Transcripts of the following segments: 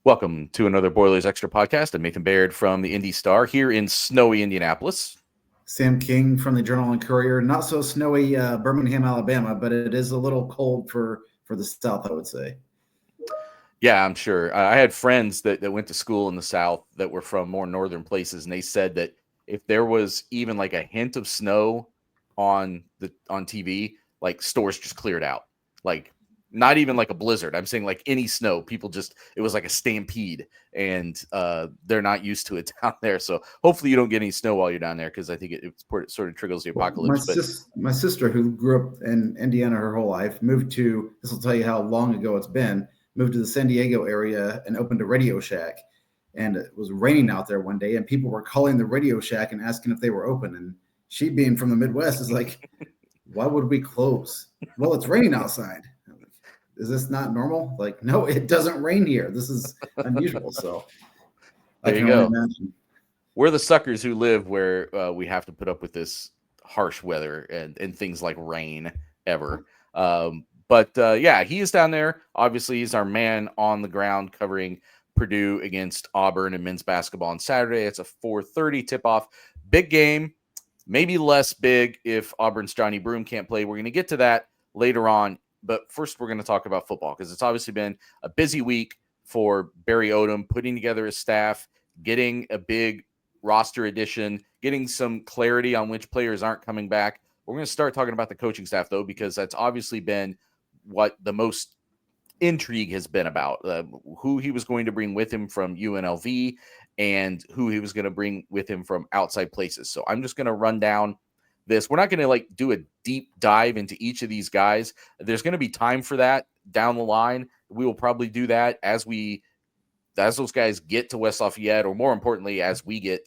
Welcome to another Boilers Extra podcast. I'm Nathan Baird from the Indy Star here in snowy Indianapolis. Sam King from the Journal and Courier. Not so snowy Birmingham, Alabama, but it is a little cold for the South, I would say. Yeah, I'm sure. I had friends that went to school in the South that were from more northern places, and they said that if there was even like a hint of snow on TV, like stores just cleared out. Like not even like a blizzard. I'm saying like any snow, people just it was like a stampede, and they're not used to it down there. So hopefully you don't get any snow while you're down there, because I think it sort of triggers the apocalypse. My sister, who grew up in Indiana her whole life, moved to, this will tell you how long ago it's been, moved to the San Diego area and opened a Radio Shack. And it was raining out there one day, and people were calling the Radio Shack and asking if they were open. And she, being from the Midwest, is like, why would we close? Well, it's raining outside. Is this not normal? Like, no, it doesn't rain here. This is unusual. So there you go. We're the suckers who live where we have to put up with this harsh weather and things like rain ever. But he is down there. Obviously, he's our man on the ground covering Purdue against Auburn in men's basketball on Saturday. It's a 4:30 tip-off. Big game, maybe less big if Auburn's Johnny Broome can't play. We're going to get to that later on. But first, we're going to talk about football, because it's obviously been a busy week for Barry Odom, putting together his staff, getting a big roster addition, getting some clarity on which players aren't coming back. We're going to start talking about the coaching staff, though, because that's obviously been what the most intrigue has been about, who he was going to bring with him from UNLV and who he was going to bring with him from outside places. So I'm just going to run down this. We're not going to do a deep dive into each of these guys. There's going to be time for that down the line. We will probably do that as those guys get to West Lafayette, or more importantly, as we get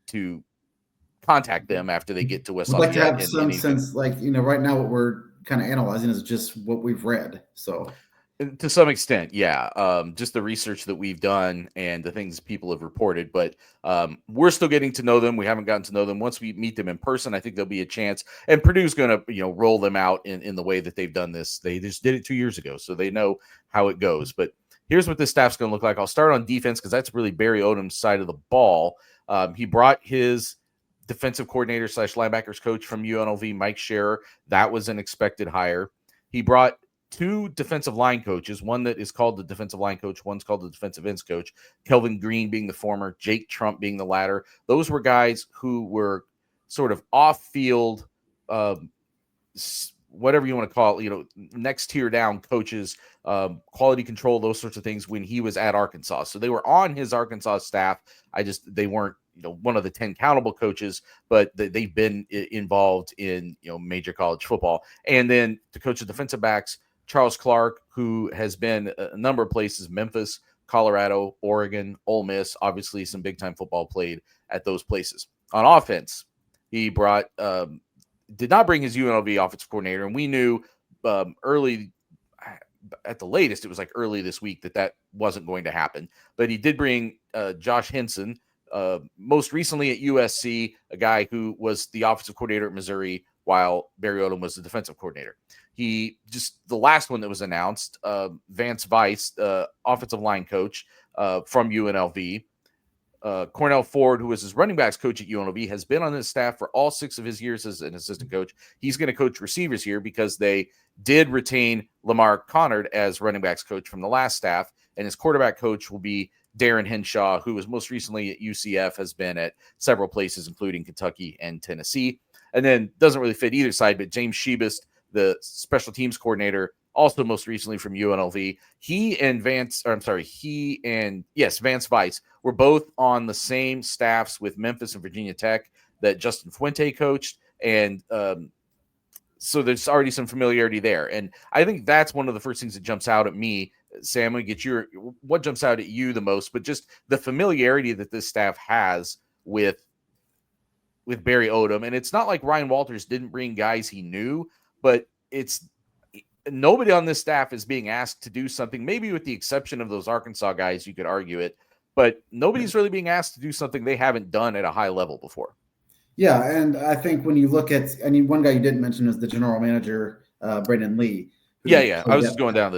to contact them after they get to West Lafayette. We'd like to have some sense, right now what we're kind of analyzing is just what we've read. So to some extent, yeah. Just the research that we've done and the things people have reported, but we're still getting to know them. We haven't gotten to know them. Once we meet them in person, I think there'll be a chance. And Purdue's going to, roll them out in the way that they've done this. They just did it 2 years ago, so they know how it goes. But here's what this staff's going to look like. I'll start on defense, because that's really Barry Odom's side of the ball. He brought his defensive coordinator / linebackers coach from UNLV, Mike Scherer. That was an expected hire. He brought 2 defensive line coaches, one that is called the defensive line coach, one's called the defensive ends coach, Kelvin Green being the former, Jake Trump being the latter. Those were guys who were sort of off-field, whatever you want to call it, next tier down coaches, quality control, those sorts of things when he was at Arkansas. So they were on his Arkansas staff. They weren't, one of the 10 countable coaches, but they've been involved in, major college football. And then to coach the defensive backs, Charles Clark, who has been a number of places, Memphis, Colorado, Oregon, Ole Miss, obviously some big-time football played at those places. On offense, he did not bring his UNLV offensive coordinator, and we knew early, at the latest, it was like early this week that wasn't going to happen. But he did bring Josh Henson, most recently at USC, a guy who was the offensive coordinator at Missouri while Barry Odom was the defensive coordinator. The last one that was announced, Vance Weiss, offensive line coach from UNLV. Cornell Ford, who was his running backs coach at UNLV, has been on his staff for all 6 of his years as an assistant coach. He's going to coach receivers here because they did retain Lamar Connard as running backs coach from the last staff, and his quarterback coach will be Darren Henshaw, who was most recently at UCF, has been at several places, including Kentucky and Tennessee. And then doesn't really fit either side, but James Shebist, the special teams coordinator, also most recently from UNLV. Vance Weiss were both on the same staffs with Memphis and Virginia Tech that Justin Fuente coached. And so there's already some familiarity there. And I think that's one of the first things that jumps out at me. Sam, we get what jumps out at you the most, but just the familiarity that this staff has with Barry Odom. And it's not like Ryan Walters didn't bring guys he knew, but it's nobody on this staff is being asked to do something, maybe with the exception of those Arkansas guys, you could argue it, but nobody's really being asked to do something they haven't done at a high level before. Yeah, and I think when you look at, one guy you didn't mention is the general manager, Brandon Lee. Yeah. I was just going down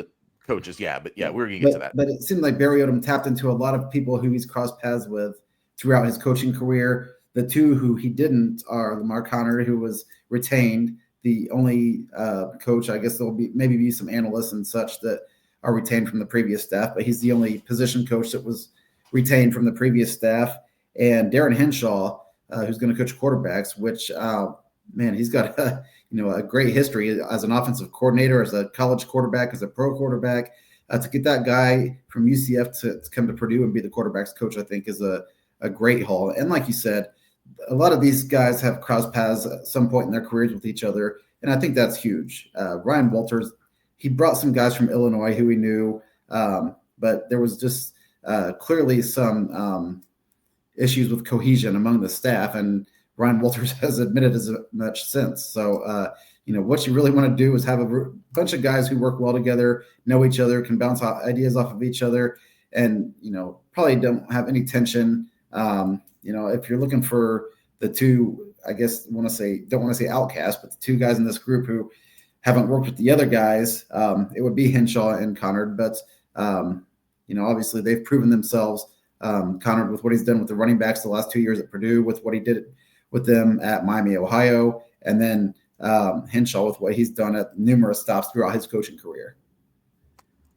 coaches. Yeah, but yeah, we're going to get to that. But it seemed like Barry Odom tapped into a lot of people who he's crossed paths with throughout his coaching career. The two who he didn't are Lamar Connor, who was retained, the only coach. I guess there'll be maybe some analysts and such that are retained from the previous staff, but he's the only position coach that was retained from the previous staff. And Darren Henshaw, who's going to coach quarterbacks, which man, he's got a great history as an offensive coordinator, as a college quarterback, as a pro quarterback. To get that guy from UCF to come to Purdue and be the quarterbacks coach, I think is a great haul. And like you said, a lot of these guys have crossed paths at some point in their careers with each other, and I think that's huge. Ryan Walters, he brought some guys from Illinois who he knew, but there was just clearly some issues with cohesion among the staff, and Ryan Walters has admitted as much since. So, what you really want to do is have a bunch of guys who work well together, know each other, can bounce ideas off of each other, and, probably don't have any tension. If you're looking for the two, I guess don't want to say outcasts, but the two guys in this group who haven't worked with the other guys, it would be Henshaw and Connard. But, obviously they've proven themselves. Connard with what he's done with the running backs the last 2 years at Purdue, with what he did with them at Miami, Ohio, and then Henshaw with what he's done at numerous stops throughout his coaching career.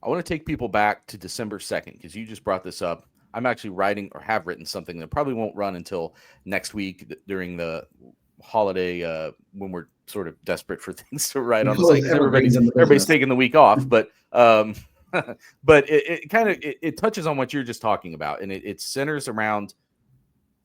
I want to take people back to December 2nd, because you just brought this up. I'm actually writing or have written something that probably won't run until next week during the holiday when we're sort of desperate for things to write on the site. Everybody's taking the week off, but but it kind of it touches on what you're just talking about, and it centers around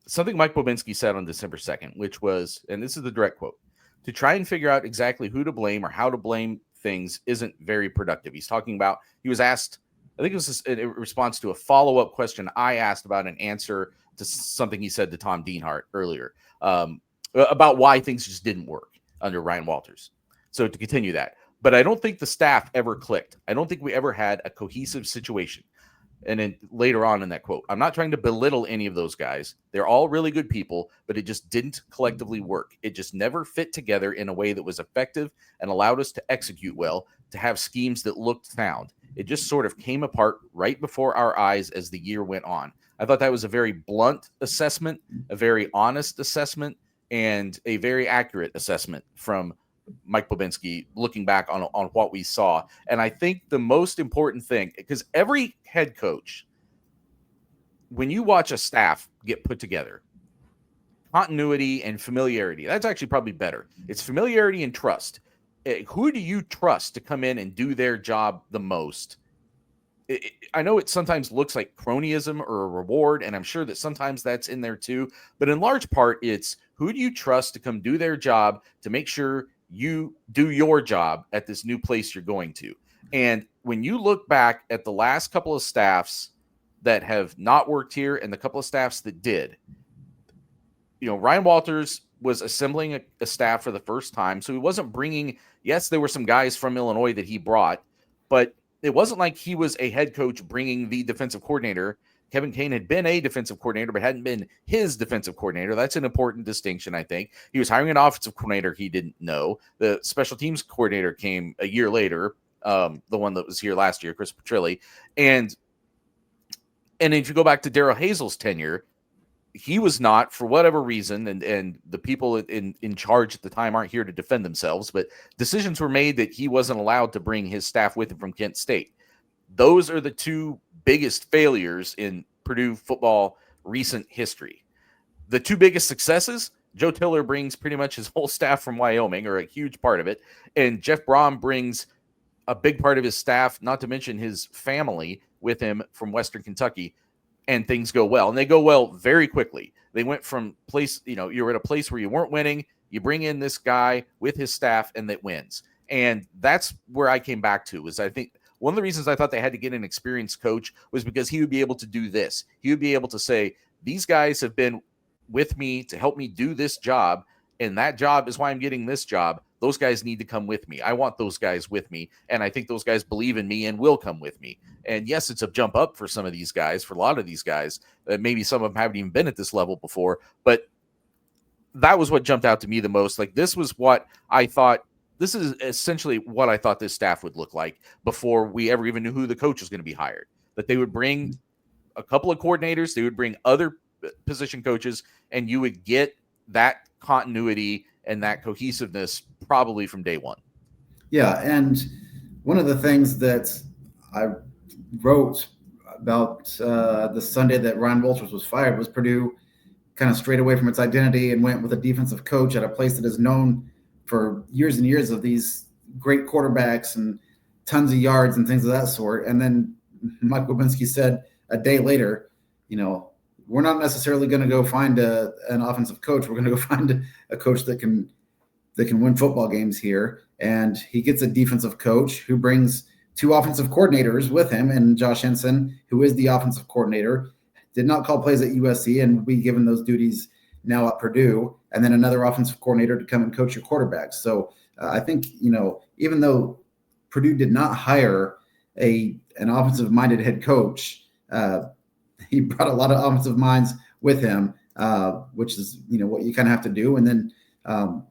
something Mike Bobinski said on December 2nd, which was, and this is the direct quote, to try and figure out exactly who to blame or how to blame things isn't very productive. He's talking about, he was asked, I think it was in response to a follow-up question I asked about an answer to something he said to Tom Dienhart earlier about why things just didn't work under Ryan Walters. So to continue that, but I don't think the staff ever clicked. I don't think we ever had a cohesive situation. And then later on in that quote, I'm not trying to belittle any of those guys. They're all really good people, but it just didn't collectively work. It just never fit together in a way that was effective and allowed us to execute well, to have schemes that looked sound. It just sort of came apart right before our eyes as the year went on. I thought that was a very blunt assessment, a very honest assessment, and a very accurate assessment from Mike Bobinski, looking back on what we saw. And I think the most important thing, because every head coach, when you watch a staff get put together, continuity and familiarity, that's actually probably better. It's familiarity and trust. Who do you trust to come in and do their job the most? I know it sometimes looks like cronyism or a reward, and I'm sure that sometimes that's in there too. But in large part, it's who do you trust to come do their job to make sure you do your job at this new place you're going to. And when you look back at the last couple of staffs that have not worked here and the couple of staffs that did, Ryan Walters was assembling a staff for the first time. So he wasn't bringing, yes, there were some guys from Illinois that he brought, but it wasn't like he was a head coach bringing the defensive coordinator. Kevin Kane had been a defensive coordinator, but hadn't been his defensive coordinator. That's an important distinction, I think. He was hiring an offensive coordinator he didn't know. The special teams coordinator came a year later, the one that was here last year, Chris Petrilli. And if you go back to Darrell Hazel's tenure, he was not, for whatever reason, and the people in charge at the time aren't here to defend themselves, but decisions were made that he wasn't allowed to bring his staff with him from Kent State. Those are the two biggest failures in Purdue football recent history. The two biggest successes, Joe Tiller brings pretty much his whole staff from Wyoming, or a huge part of it, and Jeff Brom brings a big part of his staff, not to mention his family, with him from Western Kentucky, and things go well. And they go well very quickly. They went from place, you're at a place where you weren't winning, you bring in this guy with his staff, and that wins. And that's where I came back to, is I think one of the reasons I thought they had to get an experienced coach was because he would be able to do this. He would be able to say, these guys have been with me to help me do this job, and that job is why I'm getting this job. Those guys need to come with me. I want those guys with me, and I think those guys believe in me and will come with me. And yes, it's a jump up for some of these guys, for a lot of these guys. Maybe some of them haven't even been at this level before, but that was what jumped out to me the most. Like, this was what I thought this is essentially what I thought this staff would look like before we ever even knew who the coach was going to be hired. That they would bring a couple of coordinators, they would bring other position coaches, and you would get that continuity and that cohesiveness probably from day one. Yeah, and one of the things that I wrote about the Sunday that Ryan Walters was fired was Purdue kind of strayed away from its identity and went with a defensive coach at a place that is known for years and years of these great quarterbacks and tons of yards and things of that sort. And then Mike Wabinski said a day later, we're not necessarily going to go find an offensive coach. We're going to go find a coach that can win football games here. And he gets a defensive coach who brings two offensive coordinators with him, and Josh Henson, who is the offensive coordinator, did not call plays at USC and will be given those duties now at Purdue, and then another offensive coordinator to come and coach your quarterbacks. So I think, even though Purdue did not hire an offensive-minded head coach, he brought a lot of offensive minds with him, which is, what you kind of have to do. And then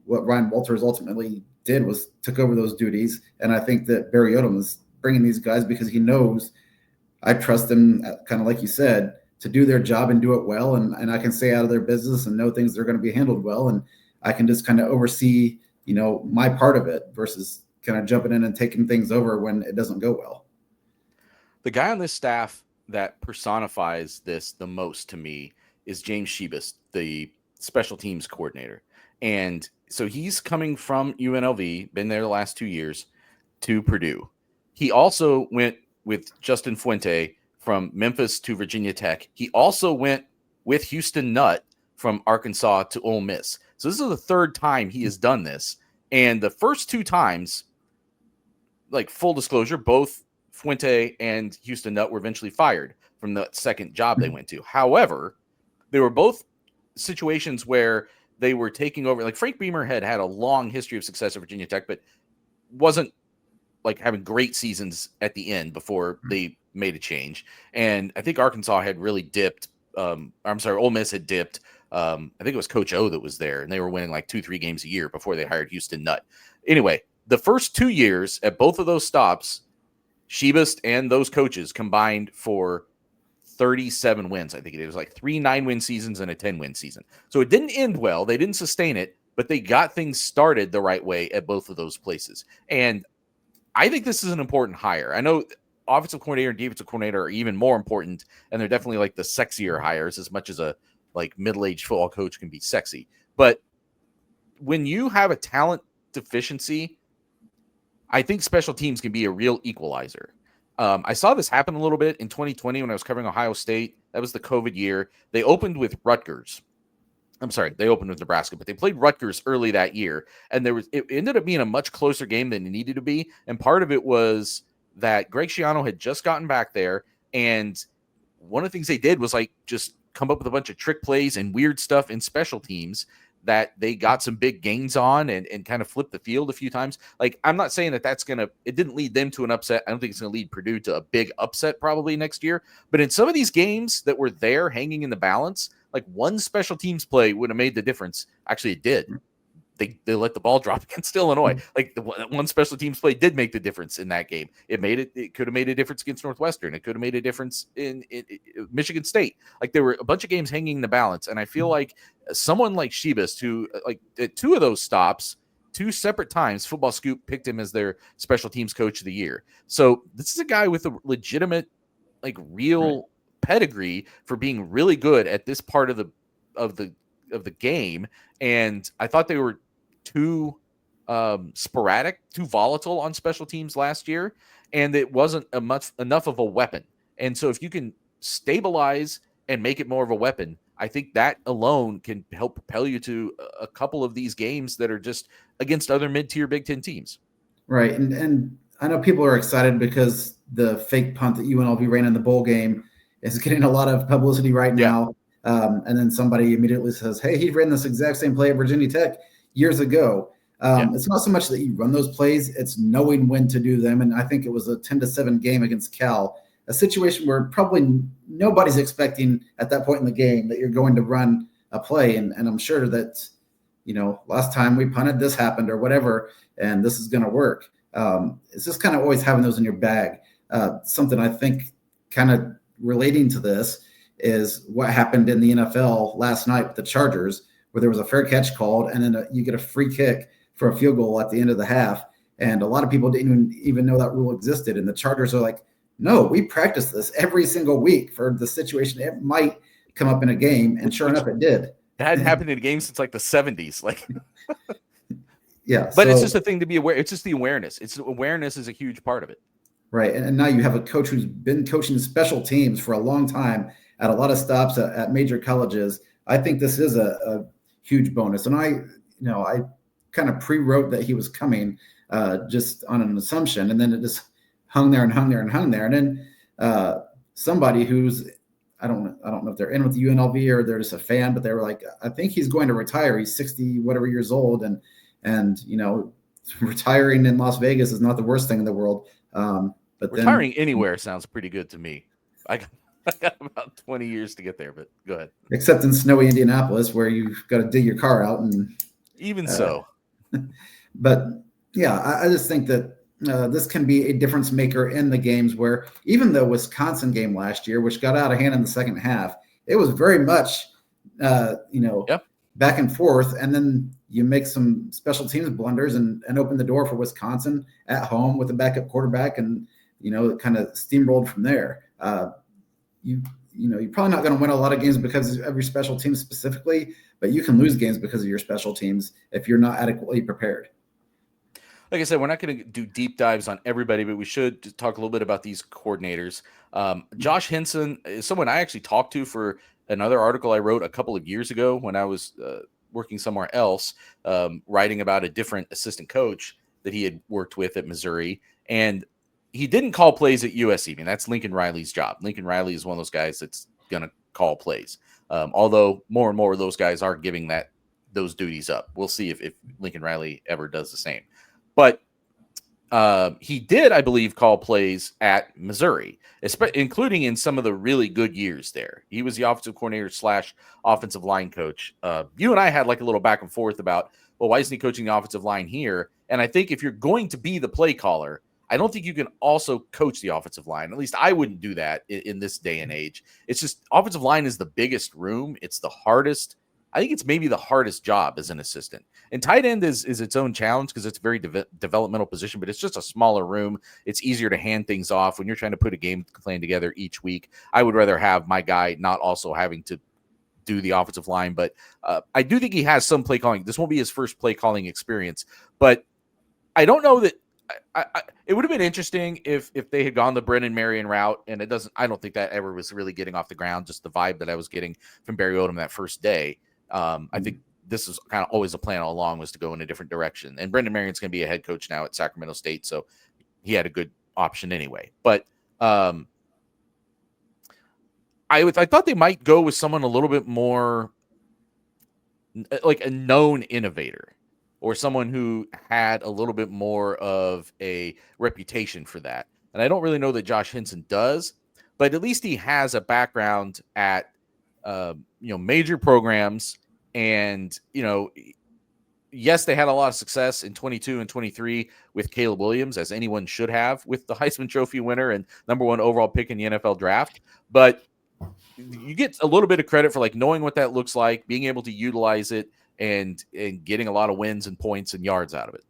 what Ryan Walters ultimately did was took over those duties. And I think that Barry Odom is bringing these guys because he knows I trust them, kind of like you said, to do their job and do it well. And I can stay out of their business and know things are going to be handled well. And I can just kind of oversee, my part of it versus kind of jumping in and taking things over when it doesn't go well. The guy on this staff that personifies this the most to me is James Shebus, the special teams coordinator. And so he's coming from UNLV, been there the last 2 years, to Purdue. He also went with Justin Fuente from Memphis to Virginia Tech. He also went with Houston Nutt from Arkansas to Ole Miss. So this is the third time he has done this. And the first two times, like full disclosure, both Fuente and Houston Nutt were eventually fired from the second job they went to. However, they were both situations where they were taking over. Like Frank Beamer had a long history of success at Virginia Tech, but wasn't like having great seasons at the end before they made a change. And I think Arkansas had really dipped. Ole Miss had dipped. I think it was Coach O that was there, and they were winning like 2-3 games a year before they hired Houston Nutt. Anyway, the first 2 years at both of those stops, Shebus and those coaches combined for 37 wins. I think it was like 3 9-win seasons and a 10-win season. So it didn't end well. They didn't sustain it, but they got things started the right way at both of those places. And I think this is an important hire. I know offensive coordinator and defensive coordinator are even more important, and they're definitely like the sexier hires as much as a like middle-aged football coach can be sexy. But when you have a talent deficiency, I think special teams can be a real equalizer. I saw this happen a little bit in 2020 when I was covering Ohio State. That was the COVID year. They opened with Rutgers. They opened with Nebraska, but they played Rutgers early that year. And it ended up being a much closer game than it needed to be. And part of it was that Greg Schiano had just gotten back there. And one of the things they did was like just come up with a bunch of trick plays and weird stuff in special teams that they got some big gains on and kind of flipped the field a few times. Like, I'm not saying that it didn't lead them to an upset. I don't think it's going to lead Purdue to a big upset probably next year. But in some of these games that were there hanging in the balance, like one special teams play would have made the difference. Actually, it did. They let the ball drop against Illinois. Like the one special teams play did make the difference in that game. It could have made a difference against Northwestern. It could have made a difference in Michigan State. Like there were a bunch of games hanging in the balance. And I feel like someone like Shebus, who like at 2 of those stops, 2 separate times, Football Scoop picked him as their special teams coach of the year. So this is a guy with a legitimate, like real pedigree for being really good at this part of the game. And I thought they were too sporadic, too volatile on special teams last year, and it wasn't enough of a weapon. And so if you can stabilize and make it more of a weapon, I think that alone can help propel you to a couple of these games that are just against other mid-tier Big Ten teams. Right. And I know people are excited because the fake punt that UNLV ran in the bowl game is getting a lot of publicity right now. And then somebody immediately says, hey, he ran this exact same play at Virginia Tech years ago. It's not so much that you run those plays, it's knowing when to do them. And I think it was a 10-7 game against Cal, a situation where probably nobody's expecting at that point in the game that you're going to run a play. And I'm sure that, last time we punted, this happened or whatever, and this is going to work. It's just kind of always having those in your bag. Something I think kind of relating to this is what happened in the NFL last night with the Chargers, where there was a fair catch called, and then you get a free kick for a field goal at the end of the half. And a lot of people didn't even know that rule existed. And the Chargers are like, no, we practice this every single week for the situation. It might come up in a game. And sure enough, it did. That hadn't happened in a game since like the 70s. Like, yeah. But it's just a thing to be aware. It's just the awareness. Awareness is a huge part of it. Right. And now you have a coach who's been coaching special teams for a long time at a lot of stops at major colleges. I think this is a huge bonus. And I kind of pre-wrote that he was coming just on an assumption. And then it just hung there. And then somebody who's, I don't know if they're in with the UNLV or they're just a fan, but they were like, I think he's going to retire. He's 60 whatever years old. And retiring in Las Vegas is not the worst thing in the world. But retiring anywhere sounds pretty good to me. I got about 20 years to get there, but go ahead. Except in snowy Indianapolis, where you've got to dig your car out, and even so. But yeah, I just think that this can be a difference maker in the games. Where even the Wisconsin game last year, which got out of hand in the second half, it was very much back and forth, and then you make some special teams blunders and open the door for Wisconsin at home with a backup quarterback, and it kind of steamrolled from there. You're probably not going to win a lot of games because of your special teams specifically, but you can lose games because of your special teams if you're not adequately prepared. Like I said, we're not going to do deep dives on everybody, but we should talk a little bit about these coordinators. Josh Henson is someone I actually talked to for another article I wrote a couple of years ago when I was working somewhere else, writing about a different assistant coach that he had worked with at Missouri. And he didn't call plays at USC. I mean, that's Lincoln Riley's job. Lincoln Riley is one of those guys that's going to call plays. Although more and more of those guys are giving those duties up. We'll see if Lincoln Riley ever does the same. But he did, I believe, call plays at Missouri, including in some of the really good years there. He was the offensive coordinator / offensive line coach. You and I had like a little back and forth about, well, why isn't he coaching the offensive line here? And I think if you're going to be the play caller, I don't think you can also coach the offensive line. At least I wouldn't do that in this day and age. It's just offensive line is the biggest room. It's the hardest. I think it's maybe the hardest job as an assistant. And tight end is its own challenge because it's a very developmental position, but it's just a smaller room. It's easier to hand things off when you're trying to put a game plan together each week. I would rather have my guy not also having to do the offensive line, but I do think he has some play calling. This won't be his first play calling experience, but I don't know that it would have been interesting if they had gone the Brennan Marion route, and I don't think that ever was really getting off the ground. Just the vibe that I was getting from Barry Odom that first day. I think this is kind of always a plan all along, was to go in a different direction. And Brendan Marion's going to be a head coach now at Sacramento State, so he had a good option anyway. But I thought they might go with someone a little bit more like a known innovator, or someone who had a little bit more of a reputation for that. And I don't really know that Josh Henson does, but at least he has a background at major programs. And, yes, they had a lot of success in 22 and 23 with Caleb Williams, as anyone should have, with the Heisman Trophy winner and #1 overall pick in the NFL draft. But you get a little bit of credit for like knowing what that looks like, being able to utilize it, and getting a lot of wins and points and yards out of it.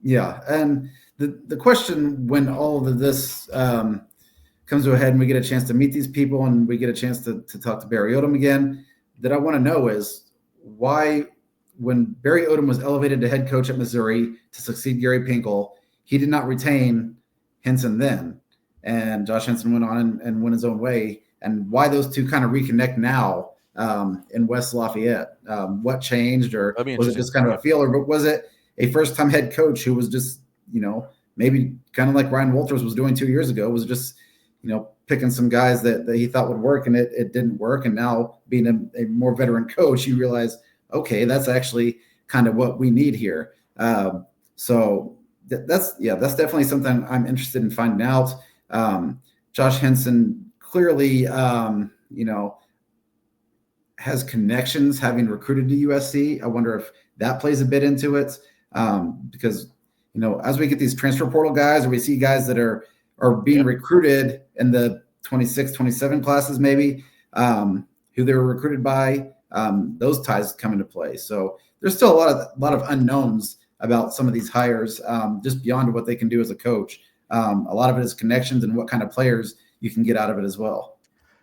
Yeah. And the question when all of this comes to a head and we get a chance to meet these people and we get a chance to talk to Barry Odom again, that I want to know is why, when Barry Odom was elevated to head coach at Missouri to succeed Gary Pinkel, he did not retain Henson then. And Josh Henson went on and went his own way. And why those two kind of reconnect now in West Lafayette. What changed, or was it just kind of a feel, or was it a first-time head coach who was just, maybe kind of like Ryan Walters was doing 2 years ago, was just, picking some guys that he thought would work, and it didn't work. And now being a more veteran coach, you realize, okay, that's actually kind of what we need here. So that's definitely something I'm interested in finding out. Josh Henson clearly, has connections, having recruited to USC. I wonder if that plays a bit into it, because, as we get these transfer portal guys, or we see guys that are being recruited in the 26, 27 classes, maybe, who they were recruited by, those ties come into play. So there's still a lot of unknowns about some of these hires, just beyond what they can do as a coach. A lot of it is connections and what kind of players you can get out of it as well.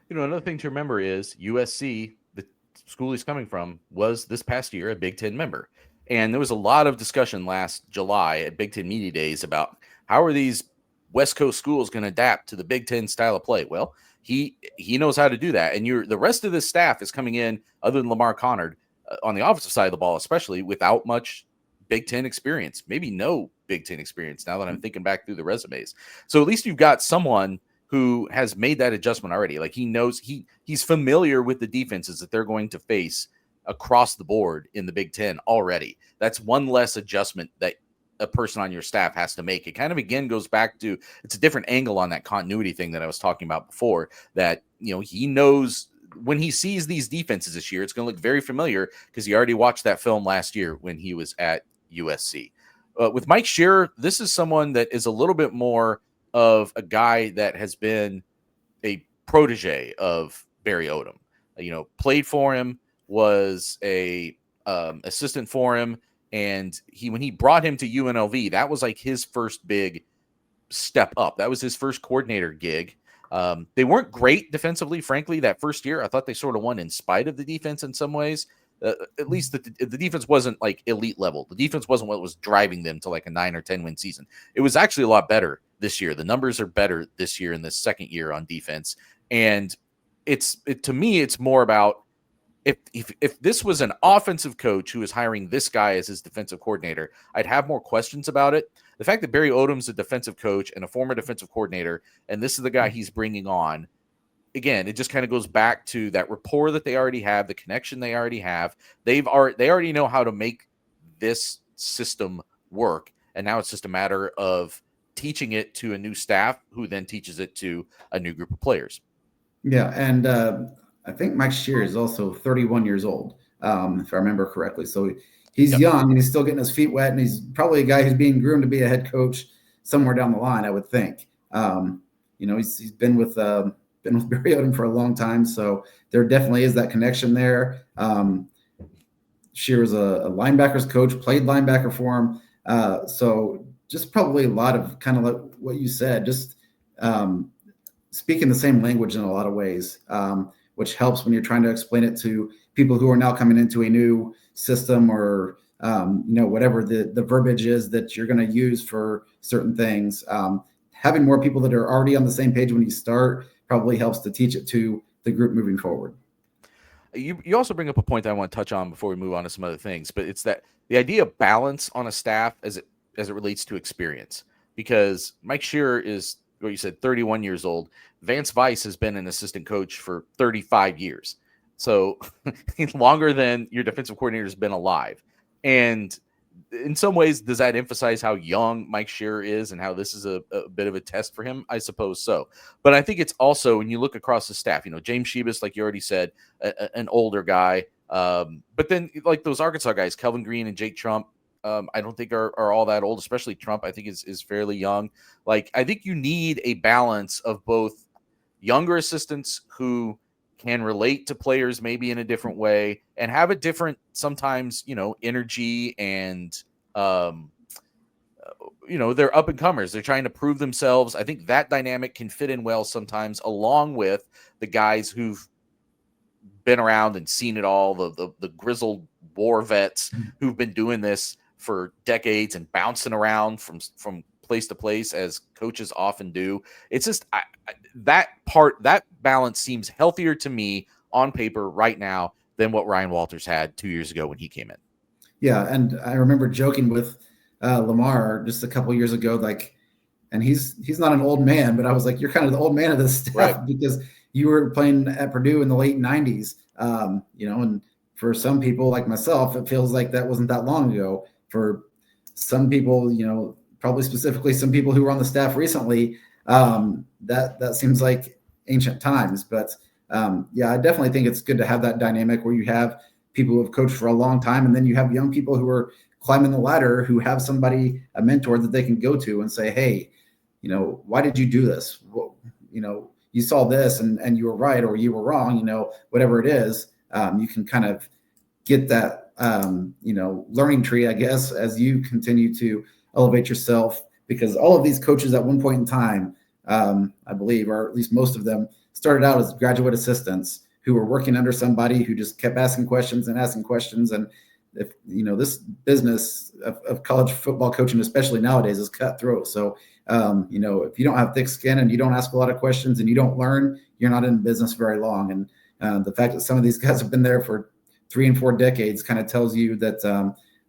Another thing to remember is USC, the school he's coming from, was this past year a Big Ten member. And there was a lot of discussion last July at Big Ten Media Days about how are these West Coast schools going to adapt to the Big Ten style of play. Well, he knows how to do that. And the rest of this staff is coming in, other than Lamar Connard, on the offensive side of the ball, especially, without much Big Ten experience, maybe no Big Ten experience, now that I'm thinking back through the resumes. So at least you've got someone who has made that adjustment already. Like, he knows he's familiar with the defenses that they're going to face across the board in the Big Ten already. That's one less adjustment that a person on your staff has to make. It kind of, again, goes back to, it's a different angle on that continuity thing that I was talking about before, that, he knows when he sees these defenses this year, it's going to look very familiar because he already watched that film last year when he was at USC. With Mike Shearer, this is someone that is a little bit more of a guy that has been a protege of Barry Odom. Played for him, was a assistant for him, and when he brought him to UNLV, that was like his first big step up. That was his first coordinator gig. They weren't great defensively, frankly, that first year. I thought they sort of won in spite of the defense in some ways. At least the defense wasn't like elite level. The defense wasn't what was driving them to like a 9 or 10 win season. It was actually a lot better this year. The numbers are better this year in the second year on defense. And to me, it's more about, if this was an offensive coach who is hiring this guy as his defensive coordinator, I'd have more questions about it. The fact that Barry Odom's a defensive coach and a former defensive coordinator, and this is the guy he's bringing on, again, it just kind of goes back to that rapport that they already have, the connection they already have. They already know how to make this system work, and now it's just a matter of teaching it to a new staff, who then teaches it to a new group of players. Yeah, and I think Mike Shearer is also 31 years old, if I remember correctly. So he's young, and he's still getting his feet wet, and he's probably a guy who's being groomed to be a head coach somewhere down the line, I would think. He's been with Barry Odom for a long time, so there definitely is that connection there. Shearer's a linebackers coach, played linebacker for him. So just probably a lot of kind of like what you said, just speaking the same language in a lot of ways, which helps when you're trying to explain it to people who are now coming into a new system, or whatever the verbiage is that you're going to use for certain things. Having more people that are already on the same page when you start probably helps to teach it to the group moving forward. You also bring up a point that I want to touch on before we move on to some other things, but it's that the idea of balance on a staff as it relates to experience, because Mike Shearer is, what you said, 31 years old. Vance Weiss has been an assistant coach for 35 years. So longer than your defensive coordinator has been alive. And in some ways, does that emphasize how young Mike Shearer is and how this is a bit of a test for him? I suppose so. But I think it's also, when you look across the staff, James Shebus, like you already said, an older guy. But then like those Arkansas guys, Kelvin Green and Jake Trump, I don't think are all that old, especially Trump, I think is fairly young. Like, I think you need a balance of both younger assistants who can relate to players maybe in a different way and have a different, sometimes, energy and, they're up and comers. They're trying to prove themselves. I think that dynamic can fit in well sometimes, along with the guys who've been around and seen it all, the grizzled war vets who've been doing this for decades and bouncing around from place to place, as coaches often do. It's just that balance seems healthier to me on paper right now than what Ryan Walters had 2 years ago when he came in. Yeah, and I remember joking with Lamar just a couple years ago, and he's not an old man, but I was like, you're kind of the old man of this staff, right? Because you were playing at Purdue in the late 90s, and for some people like myself, it feels like that wasn't that long ago. For some people, probably specifically some people who were on the staff recently, that seems like ancient times. But I definitely think it's good to have that dynamic where you have people who have coached for a long time. And then you have young people who are climbing the ladder who have somebody, a mentor that they can go to and say, hey, why did you do this? Well, you saw this and you were right, or you were wrong, whatever it is. You can kind of get that, learning tree, I guess, as you continue to elevate yourself, because all of these coaches at one point in time, I believe, or at least most of them, started out as graduate assistants who were working under somebody who just kept asking questions. And if, this business of college football coaching, especially nowadays, is cutthroat. So, if you don't have thick skin and you don't ask a lot of questions and you don't learn, you're not in business very long. And the fact that some of these guys have been there for 3 and 4 decades kind of tells you that,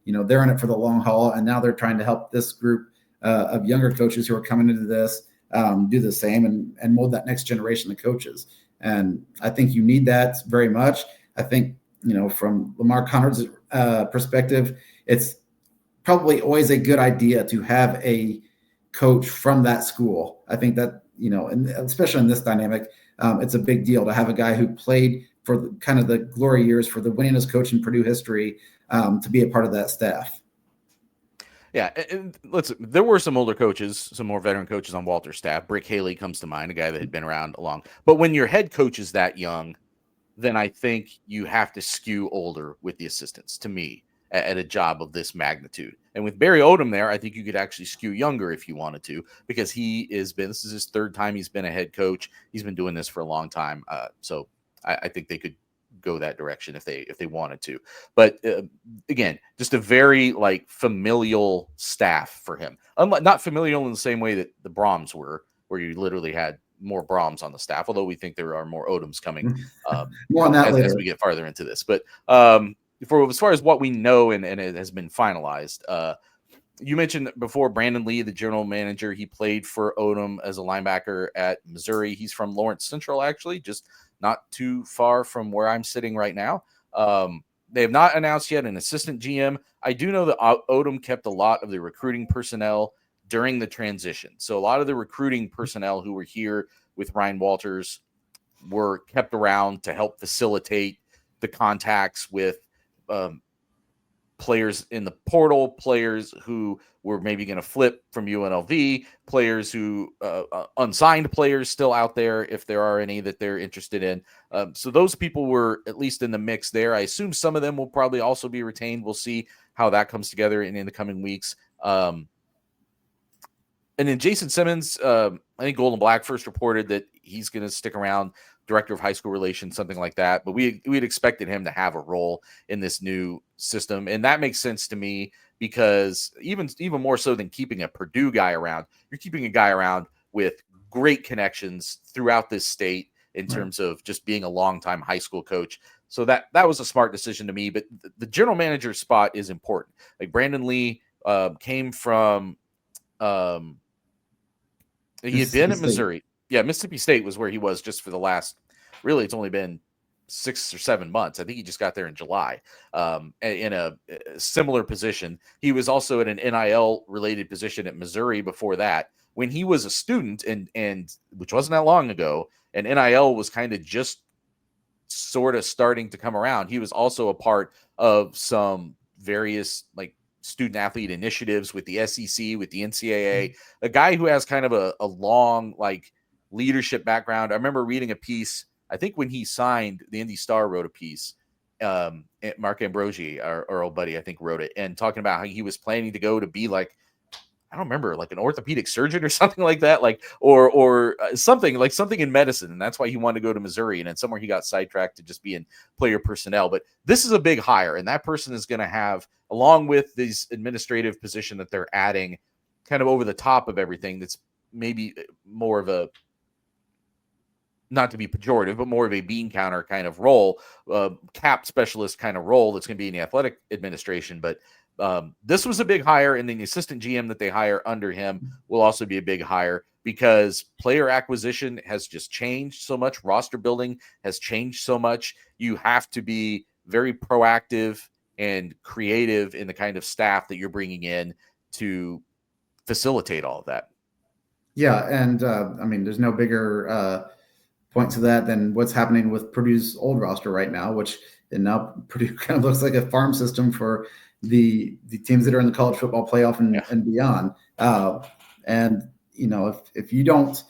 they're in it for the long haul. And now they're trying to help this group of younger coaches who are coming into this do the same and mold that next generation of coaches. And I think you need that very much. I think, from Lamar Conrad's perspective, it's probably always a good idea to have a coach from that school. I think that, and especially in this dynamic, it's a big deal to have a guy who played for kind of the glory years for the winningest coach in Purdue history to be a part of that staff. Yeah, and there were some older coaches, some more veteran coaches on Walter's staff. Brick Haley comes to mind, a guy that had been around a long. But when your head coach is that young, then I think you have to skew older with the assistants, to me, at a job of this magnitude. And with Barry Odom there, I think you could actually skew younger if you wanted to, because this is his 3rd time he's been a head coach. He's been doing this for a long time. So I think they could go that direction if they wanted to. But again, just a very familial staff for him. Not familial in the same way that the Brahms were, where you literally had more Brahms on the staff, although we think there are more Odoms coming more on that as we get farther into this. But as far as what we know and it has been finalized, you mentioned before Brandon Lee, the general manager. He played for Odom as a linebacker at Missouri. He's from Lawrence Central, actually, just not too far from where I'm sitting right now. They have not announced yet an assistant GM. I do know that Odom kept a lot of the recruiting personnel during the transition. So a lot of the recruiting personnel who were here with Ryan Walters were kept around to help facilitate the contacts with players in the portal, players who were maybe going to flip from UNLV, players who unsigned players still out there, if there are any that they're interested in. So those people were at least in the mix there. I assume some of them will probably also be retained. We'll see how that comes together in the coming weeks. And then Jason Simmons, I think Golden Black first reported that he's going to stick around, director of high school relations, something like that. But we'd expected him to have a role in this new system. And that makes sense to me, because even more so than keeping a Purdue guy around, you're keeping a guy around with great connections throughout this state in terms of just being a longtime high school coach. So that was a smart decision to me. But the general manager spot is important. Like Brandon Lee came from he had been at Missouri. Yeah, Mississippi State was where he was just for the last, really, it's only been 6 or 7 months. I think he just got there in July in a similar position. He was also in an NIL-related position at Missouri before that. When he was a student, and which wasn't that long ago, and NIL was kind of just sort of starting to come around, he was also a part of some various student athlete initiatives with the SEC, with the NCAA, a guy who has kind of a long leadership background. I remember reading a piece, I think when he signed, the Indy Star wrote a piece, Mark Ambrosi, our old buddy, I think, wrote it, and talking about how he was planning to go to be I don't remember, an orthopedic surgeon or something like that, or something in medicine. And that's why he wanted to go to Missouri. And then somewhere he got sidetracked to just be in player personnel. But this is a big hire, and that person is going to have, along with this administrative position that they're adding, kind of over the top of everything, that's maybe more of a, not to be pejorative, but more of a bean counter kind of role, cap specialist kind of role that's going to be in the athletic administration. But this was a big hire, and then the assistant GM that they hire under him will also be a big hire, because player acquisition has just changed so much. Roster building has changed so much. You have to be very proactive and creative in the kind of staff that you're bringing in to facilitate all of that. Yeah, and there's no bigger point to that than what's happening with Purdue's old roster right now, which and now Purdue kind of looks like a farm system for the teams that are in the college football playoff and beyond. And if you don't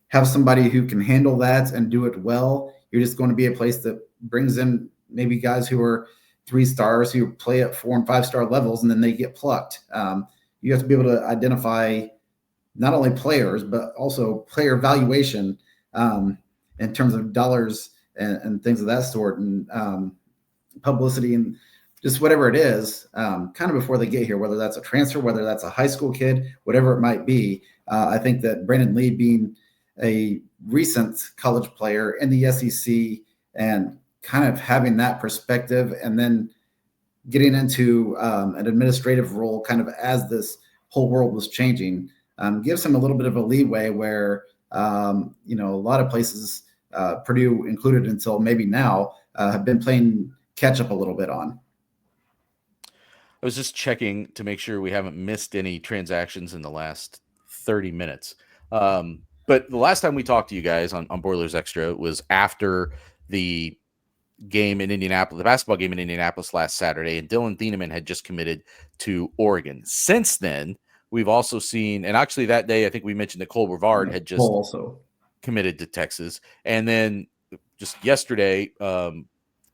have somebody who can handle that and do it well, you're just going to be a place that brings in maybe guys who are 3 stars who play at 4 and 5 star levels, and then they get plucked. You have to be able to identify not only players, but also player valuation in terms of dollars and things of that sort, and publicity and just whatever it is, kind of before they get here, whether that's a transfer, whether that's a high school kid, whatever it might be. I think that Brandon Lee, being a recent college player in the SEC and kind of having that perspective, and then getting into an administrative role kind of as this whole world was changing, gives him a little bit of a leeway where, a lot of places, Purdue included until maybe now, have been playing catch up a little bit on. I was just checking to make sure we haven't missed any transactions in the last 30 minutes. But the last time we talked to you guys on Boilers Extra was after the game in Indianapolis, the basketball game in Indianapolis last Saturday, and Dylan Thieneman had just committed to Oregon. Since then, we've also seen, and actually that day, I think we mentioned that Cole Brevard had just also committed to Texas. And then just yesterday,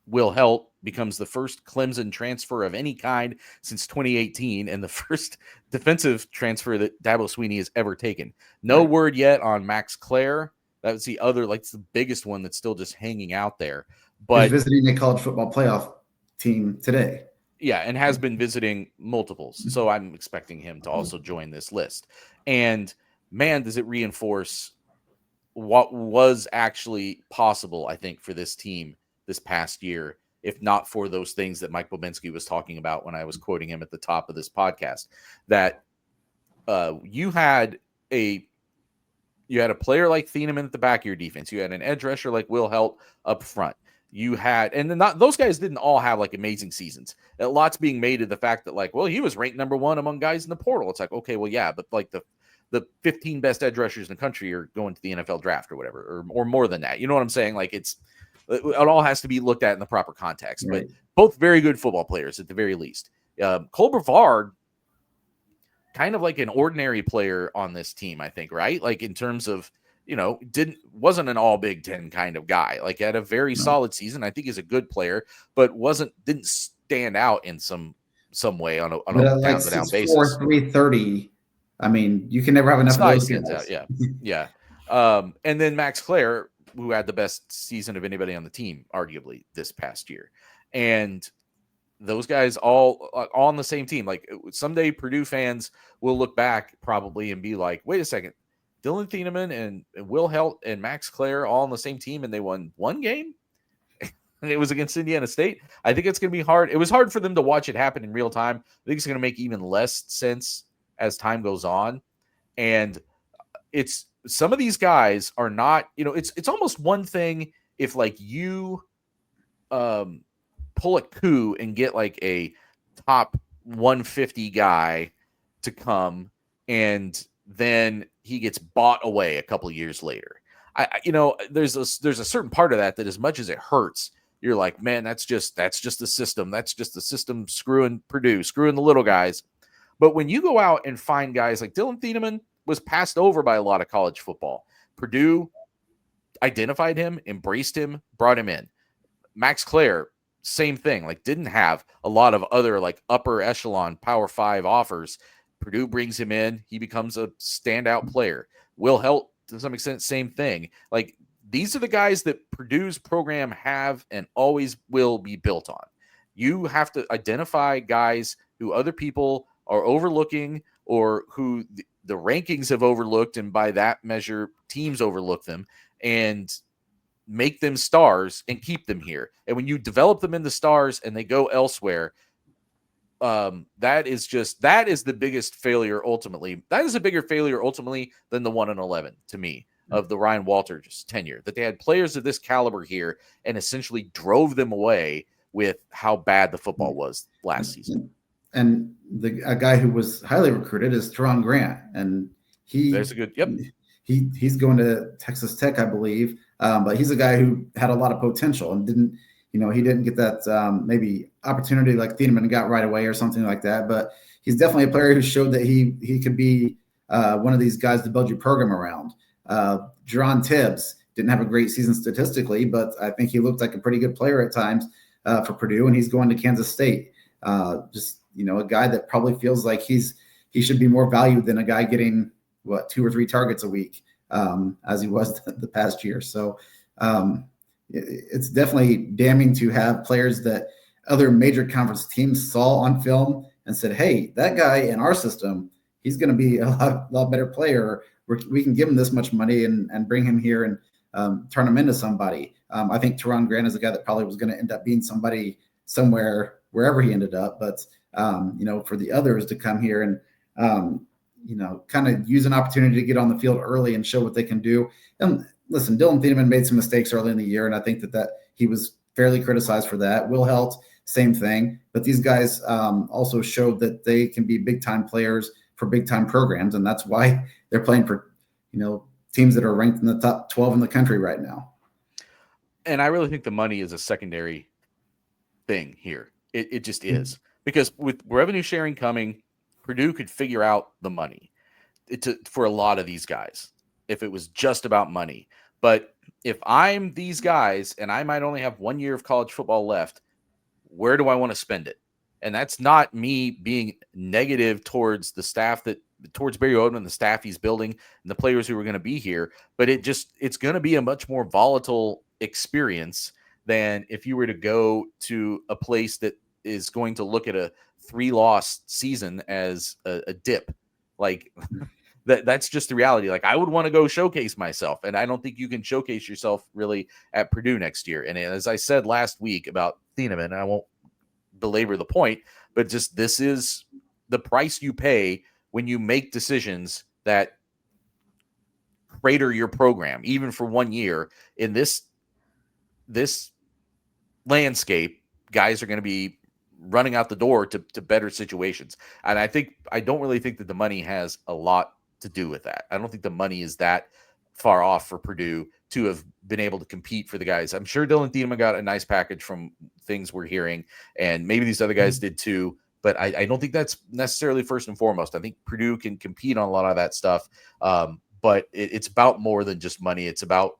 Will Helt becomes the first Clemson transfer of any kind since 2018 and the first defensive transfer that Dabo Swinney has ever taken. No word yet on Max Clare. That was the other, like, the biggest one that's still just hanging out there. But he's visiting a college football playoff team today. Yeah, and has been visiting multiples. So I'm expecting him to also join this list. And man, does it reinforce what was actually possible, I think, for this team this past year, if not for those things that Mike Bobinski was talking about when I was quoting him at the top of this podcast, that you had a player like Thieneman at the back of your defense. You had an edge rusher like Will Helt up front. You had, and then those guys didn't all have like amazing seasons. A lot's being made of the fact that, like, well, he was ranked number 1 among guys in the portal. It's like, okay, well, yeah, but like the 15 best edge rushers in the country are going to the NFL draft or whatever, or more than that. You know what I'm saying? Like, it all has to be looked at in the proper context. Right. But both very good football players at the very least. Cole Brevard, kind of like an ordinary player on this team, I think, right? Like, in terms of, wasn't an all Big Ten kind of guy. Like, had a very solid season. I think he's a good player, but didn't stand out in some way on a down-to-down basis. 4, 330. I mean, you can never have enough of those guys. Out. Yeah. And then Max Clare, who had the best season of anybody on the team, arguably, this past year. And those guys all on the same team. Like, someday Purdue fans will look back probably and be like, wait a second, Dylan Thieneman and Will Helt and Max Clare all on the same team, and they won one game? And it was against Indiana State. I think it's going to be hard. It was hard for them to watch it happen in real time. I think it's going to make even less sense as time goes on. And it's, some of these guys are not, it's almost one thing if, like, you pull a coup and get like a top 150 guy to come, and then he gets bought away a couple of years later. There's a certain part of that as much as it hurts, you're like, man, that's just the system. That's just the system screwing Purdue, screwing the little guys. But when you go out and find guys like Dylan Thieneman was passed over by a lot of college football. Purdue identified him, embraced him, brought him in. Max Clare, same thing, like, didn't have a lot of other like upper echelon Power 5 offers. Purdue brings him in. He becomes a standout player. Will Helt, to some extent, same thing. Like, these are the guys that Purdue's program have and always will be built on. You have to identify guys who other people are overlooking, or who the rankings have overlooked, and by that measure, teams overlook them, and make them stars and keep them here. And when you develop them into stars and they go elsewhere, that is the biggest failure ultimately. That is a bigger failure ultimately than the 1-11 to me of the Ryan Walters tenure, that they had players of this caliber here and essentially drove them away with how bad the football was last season. And a guy who was highly recruited is Teron Grant, and there's a good, yep. He's going to Texas Tech, I believe, but he's a guy who had a lot of potential and he didn't get that maybe opportunity like Thieneman got right away or something like that. But he's definitely a player who showed that he could be one of these guys to build your program around. Jerron Tibbs didn't have a great season statistically, but I think he looked like a pretty good player at times for Purdue, and he's going to Kansas State. Just a guy that probably feels like he should be more valued than a guy getting 2 or 3 targets a week as he was the past year. So it's definitely damning to have players that other major conference teams saw on film and said, hey, that guy in our system, he's going to be a lot better player. We can give him this much money and bring him here and turn him into somebody. I think Teron Grant is a guy that probably was going to end up being somebody somewhere, wherever he ended up. But, for the others to come here and, kind of use an opportunity to get on the field early and show what they can do. And listen, Dylan Thieneman made some mistakes early in the year, and I think that he was fairly criticized for that. Will Helt, same thing. But these guys also showed that they can be big-time players for big-time programs, and that's why they're playing for, teams that are ranked in the top 12 in the country right now. And I really think the money is a secondary thing here. It just is. Because with revenue sharing coming, Purdue could figure out the money for a lot of these guys if it was just about money. But if I'm these guys and I might only have 1 year of college football left, where do I want to spend it? And that's not me being negative towards the staff towards Barry Odom and the staff he's building and the players who are going to be here. But it's going to be a much more volatile experience than if you were to go to a place that is going to look at a 3-loss season as a dip. Like that's just the reality. Like I would want to go showcase myself, and I don't think you can showcase yourself really at Purdue next year. And as I said last week about Thieneman, I won't belabor the point, but just this is the price you pay when you make decisions that crater your program, even for 1 year. In this landscape, guys are going to be running out the door to better situations. And I don't really think that the money has a lot to do with that. I don't think the money is that far off for Purdue to have been able to compete for the guys. I'm sure Dylan Thieneman got a nice package from things we're hearing, and maybe these other guys did too. But I don't think that's necessarily first and foremost. I think Purdue can compete on a lot of that stuff. But it's about more than just money. It's about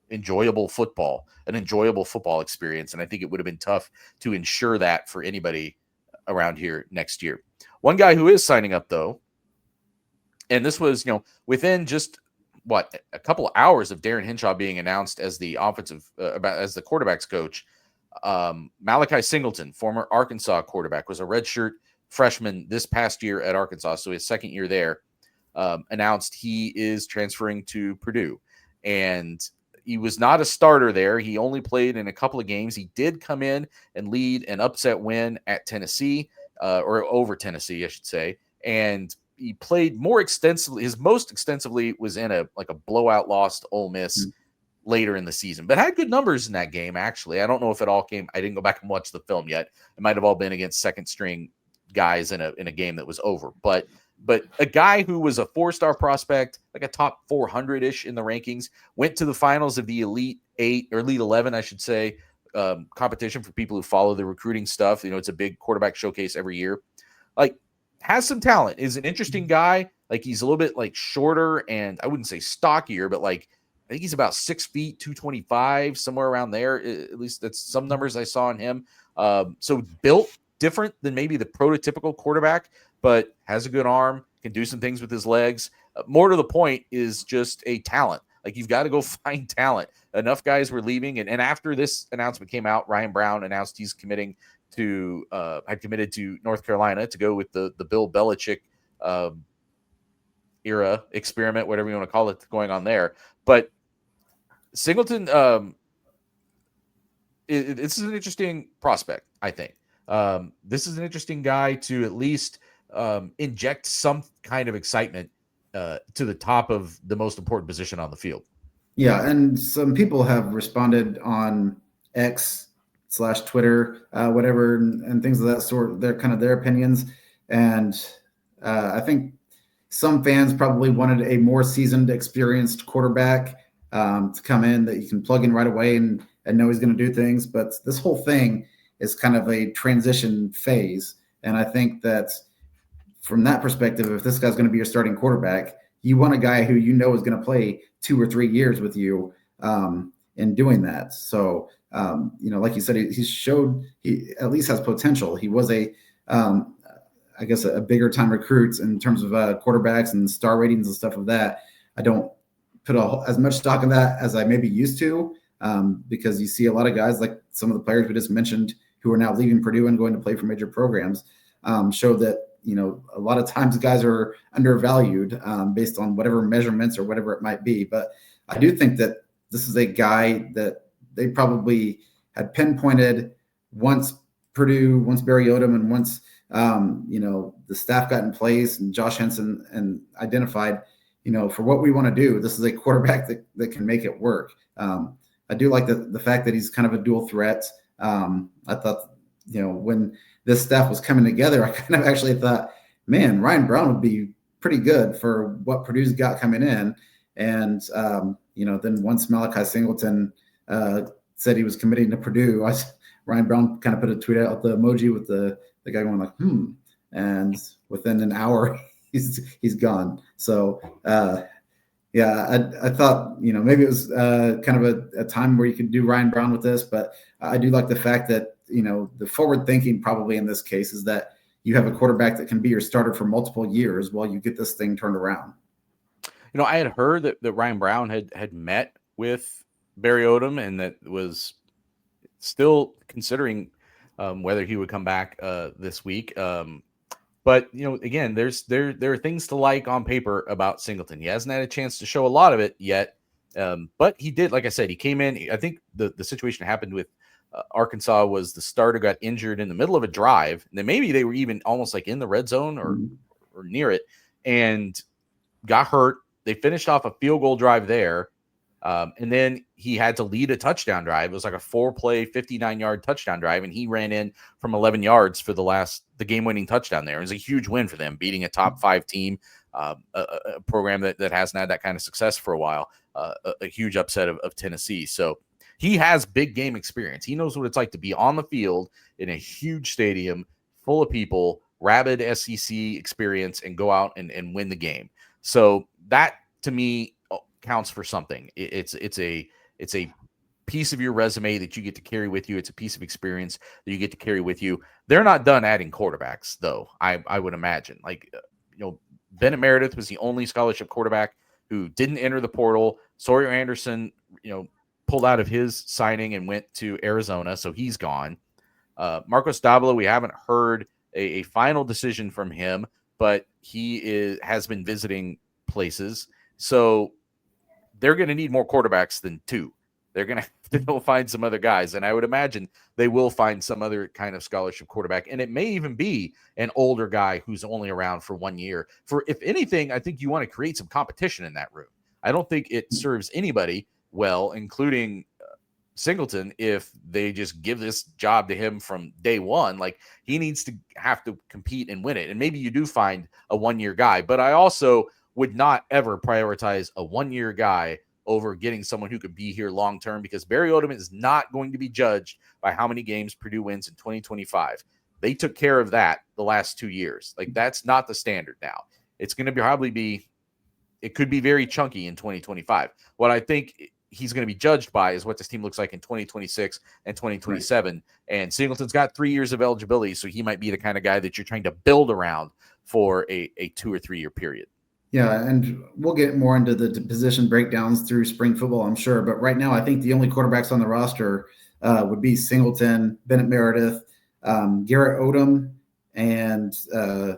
enjoyable football, an enjoyable football experience. And I think it would have been tough to ensure that for anybody around here next year. One guy who is signing up, though, and this was, within just a couple of hours of Darren Hinshaw being announced as the as the quarterback's coach, Malachi Singleton, former Arkansas quarterback, was a redshirt freshman this past year at Arkansas, so his second year there, announced he is transferring to Purdue. And he was not a starter there. He only played in a couple of games. He did come in and lead an upset win at Tennessee, or over Tennessee, I should say. And he played more extensively. His most extensively was in a blowout loss to Ole Miss later in the season, but had good numbers in that game. Actually, I don't know if it all came. I didn't go back and watch the film yet. It might have all been against second string guys in a game that was over. But a guy who was a 4-star prospect, like a top 400-ish in the rankings, went to the finals of the Elite 8 or Elite 11, I should say, competition for people who follow the recruiting stuff. It's a big quarterback showcase every year. Like, has some talent, is an interesting guy. Like, he's a little bit like shorter and I wouldn't say stockier, but like, I think he's about 6 feet, 225, somewhere around there. At least that's some numbers I saw on him. So built different than maybe the prototypical quarterback, but has a good arm, can do some things with his legs. More to the point is just a talent. Like, you've got to go find talent. Enough guys were leaving. And after this announcement came out, Ryan Brown announced he's committed to North Carolina to go with the Bill Belichick era experiment, whatever you want to call it, going on there. But Singleton, this is an interesting prospect, I think. This is an interesting guy to at least inject some kind of excitement to the top of the most important position on the field. Yeah, and some people have responded on X/Twitter, whatever, and things of that sort. They're kind of their opinions, and I think some fans probably wanted a more seasoned, experienced quarterback to come in that you can plug in right away and know he's going to do things. But this whole thing is kind of a transition phase. And I think that from that perspective, if this guy's going to be your starting quarterback, you want a guy who you know is going to play 2 or 3 years with you in doing that. So, like you said, he showed he at least has potential. He was I guess, a bigger time recruit in terms of quarterbacks and star ratings and stuff of that. I don't put as much stock in that as I maybe used to, because you see a lot of guys like some of the players we just mentioned who are now leaving Purdue and going to play for major programs show that, a lot of times guys are undervalued based on whatever measurements or whatever it might be. But I do think that this is a guy that they probably had pinpointed once Purdue, once Barry Odom, and once the staff got in place and Josh Henson and identified, for what we want to do, this is a quarterback that can make it work. I do like the fact that he's kind of a dual threat. I thought, when this staff was coming together, I kind of actually thought, man, Ryan Brown would be pretty good for what Purdue's got coming in. And, then once Malachi Singleton said he was committing to Purdue, Ryan Brown kind of put a tweet out, the emoji with the guy going like, and within an hour, he's gone. So, I thought, maybe it was kind of a time where you could do Ryan Brown with this, but I do like the fact that, the forward thinking probably in this case is that you have a quarterback that can be your starter for multiple years while you get this thing turned around. I had heard that Ryan Brown had met with Barry Odom and that was still considering whether he would come back this week. But again, there are things to like on paper about Singleton. He hasn't had a chance to show a lot of it yet, but he did. Like I said, he came in. I think the situation happened with Arkansas was the starter got injured in the middle of a drive, and then maybe they were even almost like in the red zone or near it, and got hurt. They finished off a field goal drive there, and then he had to lead a touchdown drive. It was like a 4-play, 59-yard touchdown drive, and he ran in from 11 yards for the game-winning touchdown there. It was a huge win for them, beating a top 5 team, a program that hasn't had that kind of success for a while, a huge upset of Tennessee. So he has big game experience. He knows what it's like to be on the field in a huge stadium full of people, rabid SEC experience, and go out and win the game. So that, to me, counts for something. It's a piece of your resume that you get to carry with you. It's a piece of experience that you get to carry with you. They're not done adding quarterbacks, though. I would imagine. Bennett Meredith was the only scholarship quarterback who didn't enter the portal. Sawyer Anderson, pulled out of his signing and went to Arizona, so he's gone. Marcos Davila, we haven't heard a final decision from him, but he has been visiting places. So they're going to need more quarterbacks than 2. They're going to have to go find some other guys. And I would imagine they will find some other kind of scholarship quarterback. And it may even be an older guy who's only around for 1 year. If anything, I think you want to create some competition in that room. I don't think it serves anybody well, including Singleton, if they just give this job to him from day one. Like, he needs to have to compete and win it. And maybe you do find a 1-year guy, but I also would not ever prioritize a 1-year guy over getting someone who could be here long-term, because Barry Odom is not going to be judged by how many games Purdue wins in 2025. They took care of that the last 2 years. Like, that's not the standard now. It's going to it could be very chunky in 2025. What I think he's going to be judged by is what this team looks like in 2026 and 2027. Right. And Singleton's got 3 years of eligibility, so he might be the kind of guy that you're trying to build around for a 2 or 3 year period. Yeah, and we'll get more into the position breakdowns through spring football, I'm sure. But right now, I think the only quarterbacks on the roster would be Singleton, Bennett Meredith, Garrett Odom, and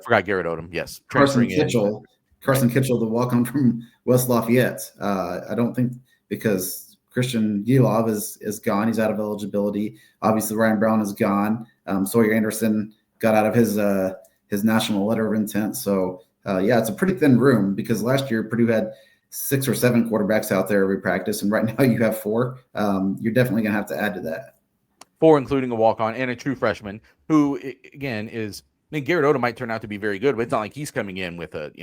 forgot Garrett Odom. Yes, Carson Kitchell. Carson Kitchell, the walk-on from West Lafayette. I don't think, because Christian Gilov is gone. He's out of eligibility. Obviously, Ryan Brown is gone. Sawyer Anderson got out of his national letter of intent. So, it's a pretty thin room, because last year Purdue had 6 or 7 quarterbacks out there every practice, and right now you have 4. You're definitely going to have to add to that. 4, including a walk-on and a true freshman, who, again, Garrett Odom might turn out to be very good, but it's not like he's coming in with a,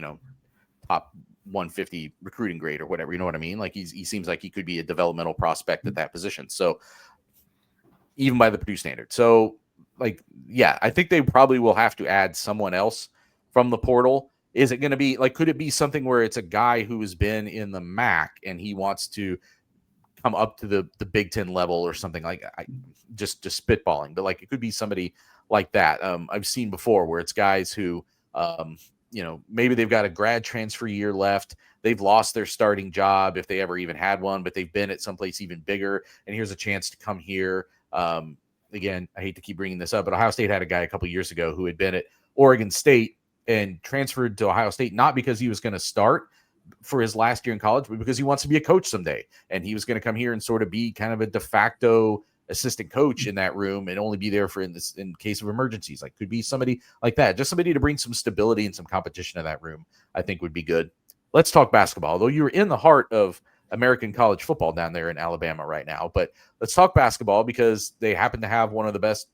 top 150 recruiting grade or whatever. You know what I mean? Like he seems like he could be a developmental prospect at that position. So even by the Purdue standard. So like, yeah, I think they probably will have to add someone else from the portal. Is it going to be like, could it be something where it's a guy who has been in the MAC and he wants to come up to the Big Ten level or something like just spitballing, but like it could be somebody like that. I've seen before where it's guys who, maybe they've got a grad transfer year left. They've lost their starting job if they ever even had one, but they've been at someplace even bigger. And here's a chance to come here. Again, I hate to keep bringing this up, but Ohio State had a guy a couple years ago who had been at Oregon State and transferred to Ohio State, not because he was going to start for his last year in college, but because he wants to be a coach someday. And he was going to come here and sort of be kind of a de facto assistant coach in that room and only be there for in case of emergencies. Like could be somebody like that, just somebody to bring some stability and some competition to that room, I think would be good. Let's talk basketball, although you're in the heart of American college football down there in Alabama right now, but let's talk basketball because they happen to have one of the best,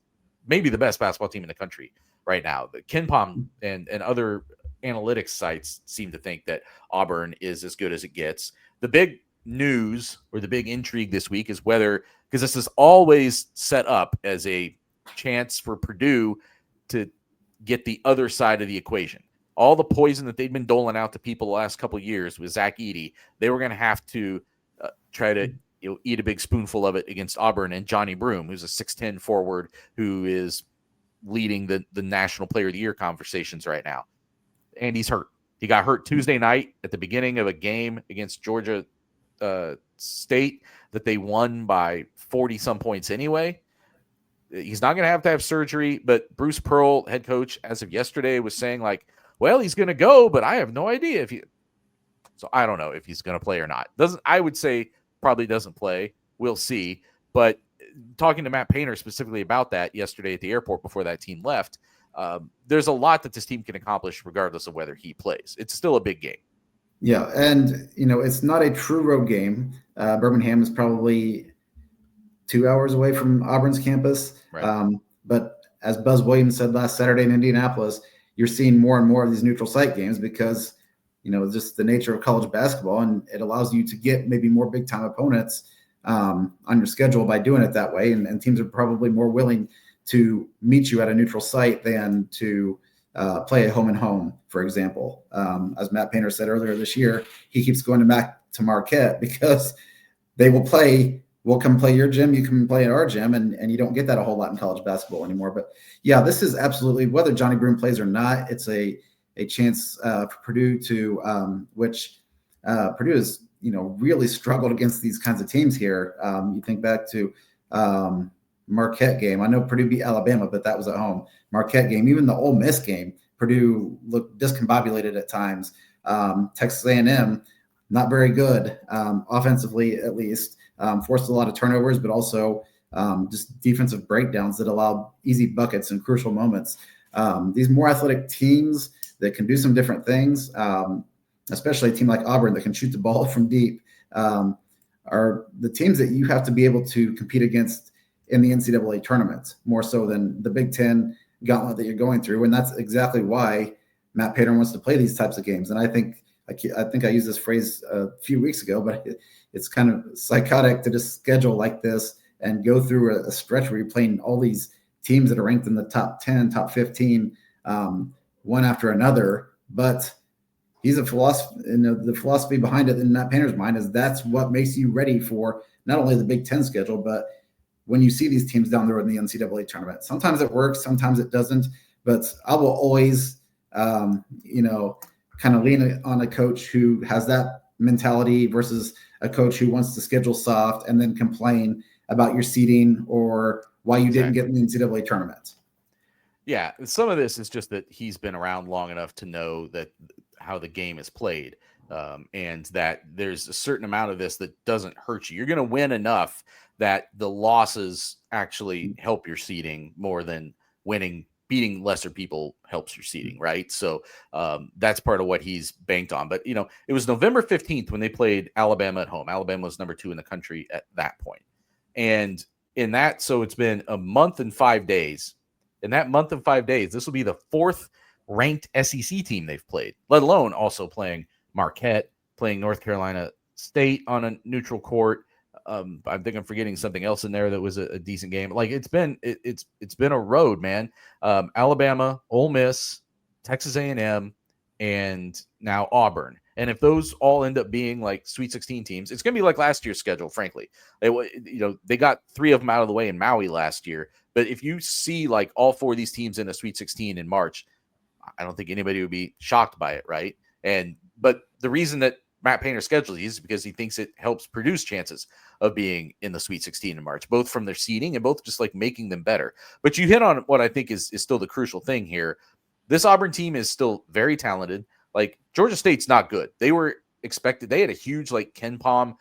maybe the best basketball team in the country right now. The KenPom and other analytics sites seem to think that Auburn is as good as it gets. The big news or the big intrigue this week is whether, because this is always set up as a chance for Purdue to get the other side of the equation. All the poison that they'd been doling out to people the last couple of years with Zach Edey, they were going to have to try to eat a big spoonful of it against Auburn and Johnny Broome, who's a 6'10 forward who is leading the National Player of the Year conversations right now. And he's hurt. He got hurt Tuesday night at the beginning of a game against Georgia State that they won by 40-some points anyway. He's not going to have surgery, but Bruce Pearl, head coach, as of yesterday, was saying like, well, he's going to go, but I have no idea if he. So I don't know if he's going to play or not. I would say probably doesn't play. We'll see. But talking to Matt Painter specifically about that yesterday at the airport before that team left, there's a lot that this team can accomplish regardless of whether he plays. It's still a big game. Yeah, and it's not a true road game. Birmingham is probably 2 hours away from Auburn's campus. Right. But as Buzz Williams said last Saturday in Indianapolis, you're seeing more and more of these neutral site games because, just the nature of college basketball, and it allows you to get maybe more big time opponents on your schedule by doing it that way. And teams are probably more willing to meet you at a neutral site than to play a home and home, for example. As Matt Painter said earlier this year, he keeps going back to Marquette because they will we'll come play your gym, you can play at our gym, and you don't get that a whole lot in college basketball anymore. But yeah, this is absolutely, whether Johnny Broome plays or not, it's a chance for Purdue to, which Purdue has, really struggled against these kinds of teams here. You think back to Marquette game. I know Purdue beat Alabama, but that was at home. Marquette game, even the Ole Miss game, Purdue looked discombobulated at times. Texas A&M, not very good offensively, at least. Forced a lot of turnovers, but also just defensive breakdowns that allowed easy buckets in crucial moments. These more athletic teams that can do some different things, especially a team like Auburn that can shoot the ball from deep, are the teams that you have to be able to compete against in the NCAA tournament, more so than the Big Ten gauntlet that you're going through. And that's exactly why Matt Painter wants to play these types of games. And I think I used this phrase a few weeks ago, but it's kind of psychotic to just schedule like this and go through a stretch where you're playing all these teams that are ranked in the top 10, top 15, one after another. But he's a philosophy, the philosophy behind it in Matt Painter's mind is that's what makes you ready for not only the Big Ten schedule, but when you see these teams down the road in the NCAA tournament. Sometimes it works, sometimes it doesn't. But I will always, kind of lean on a coach who has that mentality versus a coach who wants to schedule soft and then complain about your seeding or why you didn't get in the NCAA tournament. Yeah, some of this is just that he's been around long enough to know that how the game is played, and that there's a certain amount of this that doesn't hurt you. You're going to win enough that the losses actually help your seeding more than beating lesser people helps your seeding, right? So that's part of what he's banked on. But, it was November 15th when they played Alabama at home. Alabama was number 2 in the country at that point. And so it's been a month and 5 days. In that month and 5 days, this will be the 4th ranked SEC team they've played, let alone also playing Marquette playing North Carolina State on a neutral court. I think I'm forgetting something else in there that was a decent game. Like it's been a road, man. Alabama, Ole Miss, Texas A&M, and now Auburn. And if those all end up being like Sweet 16 teams, it's going to be like last year's schedule. Frankly, they got 3 of them out of the way in Maui last year. But if you see like all 4 of these teams in a Sweet 16 in March, I don't think anybody would be shocked by it, right? But the reason that Matt Painter schedules these is because he thinks it helps produce chances of being in the Sweet 16 in March, both from their seeding and both just like making them better. But you hit on what I think is still the crucial thing here. This Auburn team is still very talented. Like Georgia State's not good. They had a huge like Ken Pom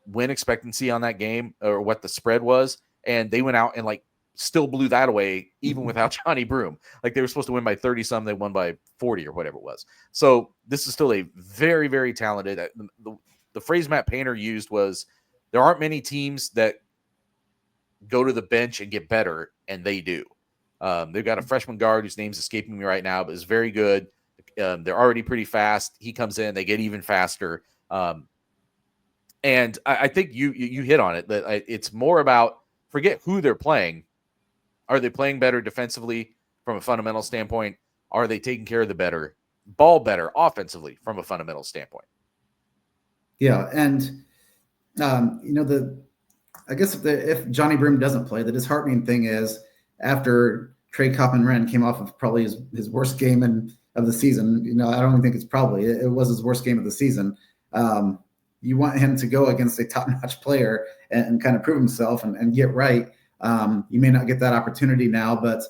win expectancy on that game, or what the spread was, and they went out and like still blew that away even without Johnny Broome. Like they were supposed to win by 30 some, they won by 40 or whatever it was. So this is still a very, very talented. The phrase Matt Painter used was, there aren't many teams that go to the bench and get better, and they do. They've got a freshman guard whose name's escaping me right now, but is very good. They're already pretty fast. He comes in, they get even faster. And I think you hit on it, that it's more about, forget who they're playing. Are they playing better defensively from a fundamental standpoint? Are they taking care of the ball better offensively from a fundamental standpoint? Yeah, and I guess if Johnny Broome doesn't play, the disheartening thing is, after Trey Coppin-Wren came off of probably his worst game of the season, I don't even think it was his worst game of the season. You want him to go against a top-notch player and kind of prove himself and get right. You may not get that opportunity now, but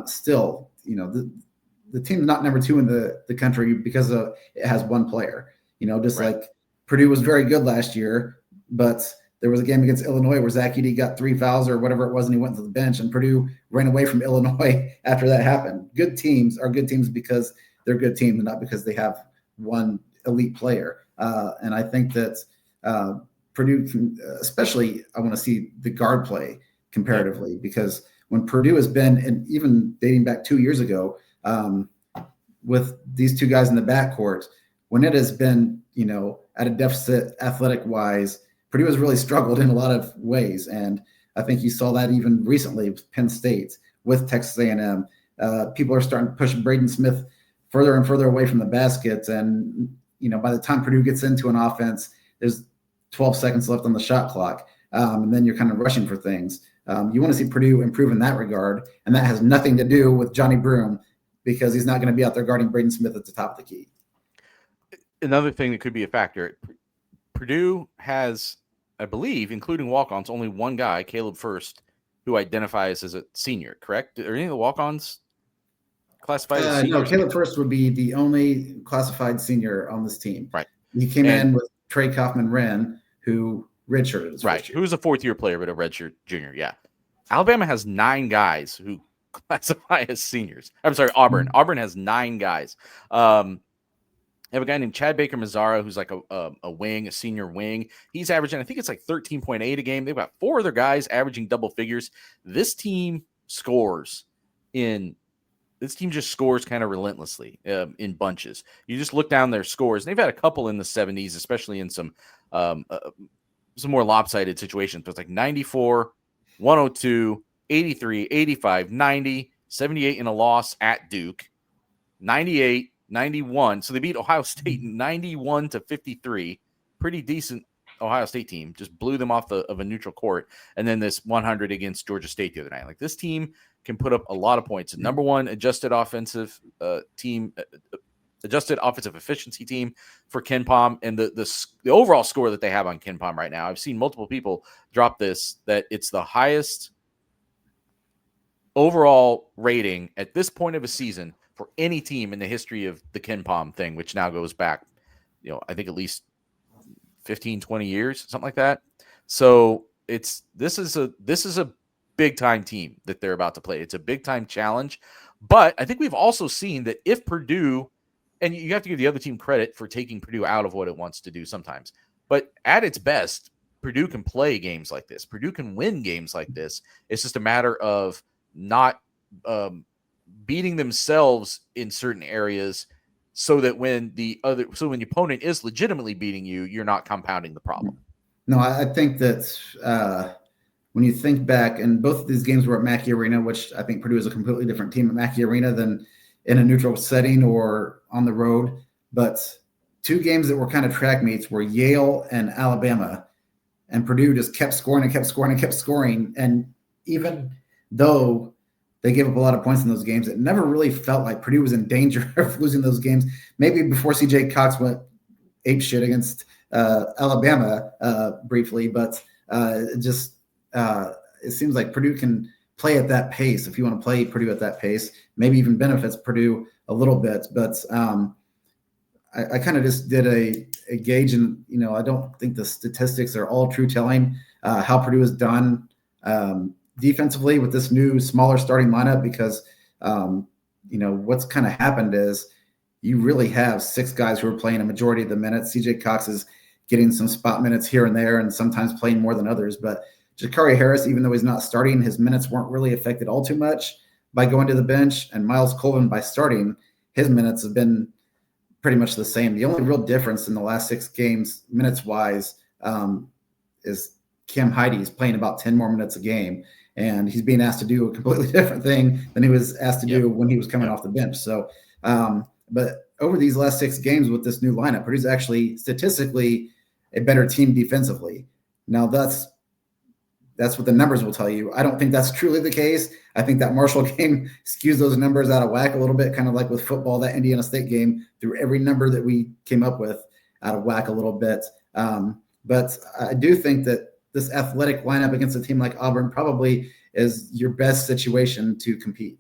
still, the team's not number 2 in the country because it has one player. Like Purdue was very good last year, but there was a game against Illinois where Zach Edey got 3 fouls or whatever it was, and he went to the bench, and Purdue ran away from Illinois after that happened. Good teams are good teams because they're good teams, and not because they have one elite player. And I think that Purdue can, especially, I want to see the guard play comparatively, because when Purdue has been, and even dating back 2 years ago, with these 2 guys in the backcourt, when it has been, at a deficit athletic wise, Purdue has really struggled in a lot of ways. And I think you saw that even recently with Penn State, with Texas A&M. People are starting to push Braden Smith further and further away from the basket. And, by the time Purdue gets into an offense, there's 12 seconds left on the shot clock. And then you're kind of rushing for things. You want to see Purdue improve in that regard. And that has nothing to do with Johnny Broome, because he's not going to be out there guarding Braden Smith at the top of the key. Another thing that could be a factor, Purdue has, I believe, including walk-ons, only one guy, Caleb First, who identifies as a senior, correct? Are any of the walk-ons classified as seniors? No, Caleb First would be the only classified senior on this team. Right. He came in with Trey Coppin-Wren, who redshirted his first year. Who's a 4th-year player, but a redshirt junior, yeah. Alabama has 9 guys who classify as seniors. I'm sorry, Auburn. Auburn has 9 guys. I have a guy named Chad Baker-Mazzara, who's like a senior wing. He's averaging, I think it's like 13.8 a game. They've got 4 other guys averaging double figures. This team just scores kind of relentlessly in bunches. You just look down their scores. They've had a couple in the 70s, especially in some more lopsided situations. But it's like 94, 102, 83, 85, 90, 78 in a loss at Duke, 98, 91. So they beat Ohio State 91-53. Pretty decent Ohio State team. Just blew them off of a neutral court. And then this 100 against Georgia State the other night. Like, this team can put up a lot of points. Number 1 adjusted offensive team, adjusted offensive efficiency team for Ken Pom. And the overall score that they have on Ken Pom right now, I've seen multiple people drop this, that it's the highest overall rating at this point of a season for any team in the history of the Ken Pom thing, which now goes back, I think at least 15, 20 years, something like that. So this is a big time team that they're about to play. It's a big time challenge, but I think we've also seen that if Purdue, and you have to give the other team credit for taking Purdue out of what it wants to do sometimes, but at its best, Purdue can play games like this. Purdue can win games like this. It's just a matter of not beating themselves in certain areas so that when the opponent is legitimately beating you, you're not compounding the problem. No, I think that when you think back, and both of these games were at Mackey Arena, which I think Purdue is a completely different team at Mackey Arena than in a neutral setting or on the road. But two games that were kind of track meets were Yale and Alabama, and Purdue just kept scoring and kept scoring and kept scoring. And even though they gave up a lot of points in those games, it never really felt like Purdue was in danger of losing those games. Maybe before C.J. Cox went apeshit against Alabama briefly, but it seems like Purdue can play at that pace. If you want to play Purdue at that pace, maybe even benefits Purdue a little bit. But I kind of just did a gauge, and I don't think the statistics are all true telling how Purdue has done defensively with this new smaller starting lineup, because what's kind of happened is you really have six guys who are playing a majority of the minutes. C.J. Cox is getting some spot minutes here and there, and sometimes playing more than others. But Jakari Harris, even though he's not starting, his minutes weren't really affected all too much by going to the bench. And Miles Colvin, by starting, his minutes have been pretty much the same. The only real difference in the last 6 games, minutes-wise, is Cam Heidi's playing about 10 more minutes a game, and he's being asked to do a completely different thing than he was asked to do when he was coming off the bench. So, but over these last 6 games with this new lineup, Purdue's actually statistically a better team defensively. Now, that's what the numbers will tell you. I don't think that's truly the case. I think that Marshall game skews those numbers out of whack a little bit, kind of like with football, that Indiana State game threw every number that we came up with out of whack a little bit. But I do think that this athletic lineup against a team like Auburn probably is your best situation to compete.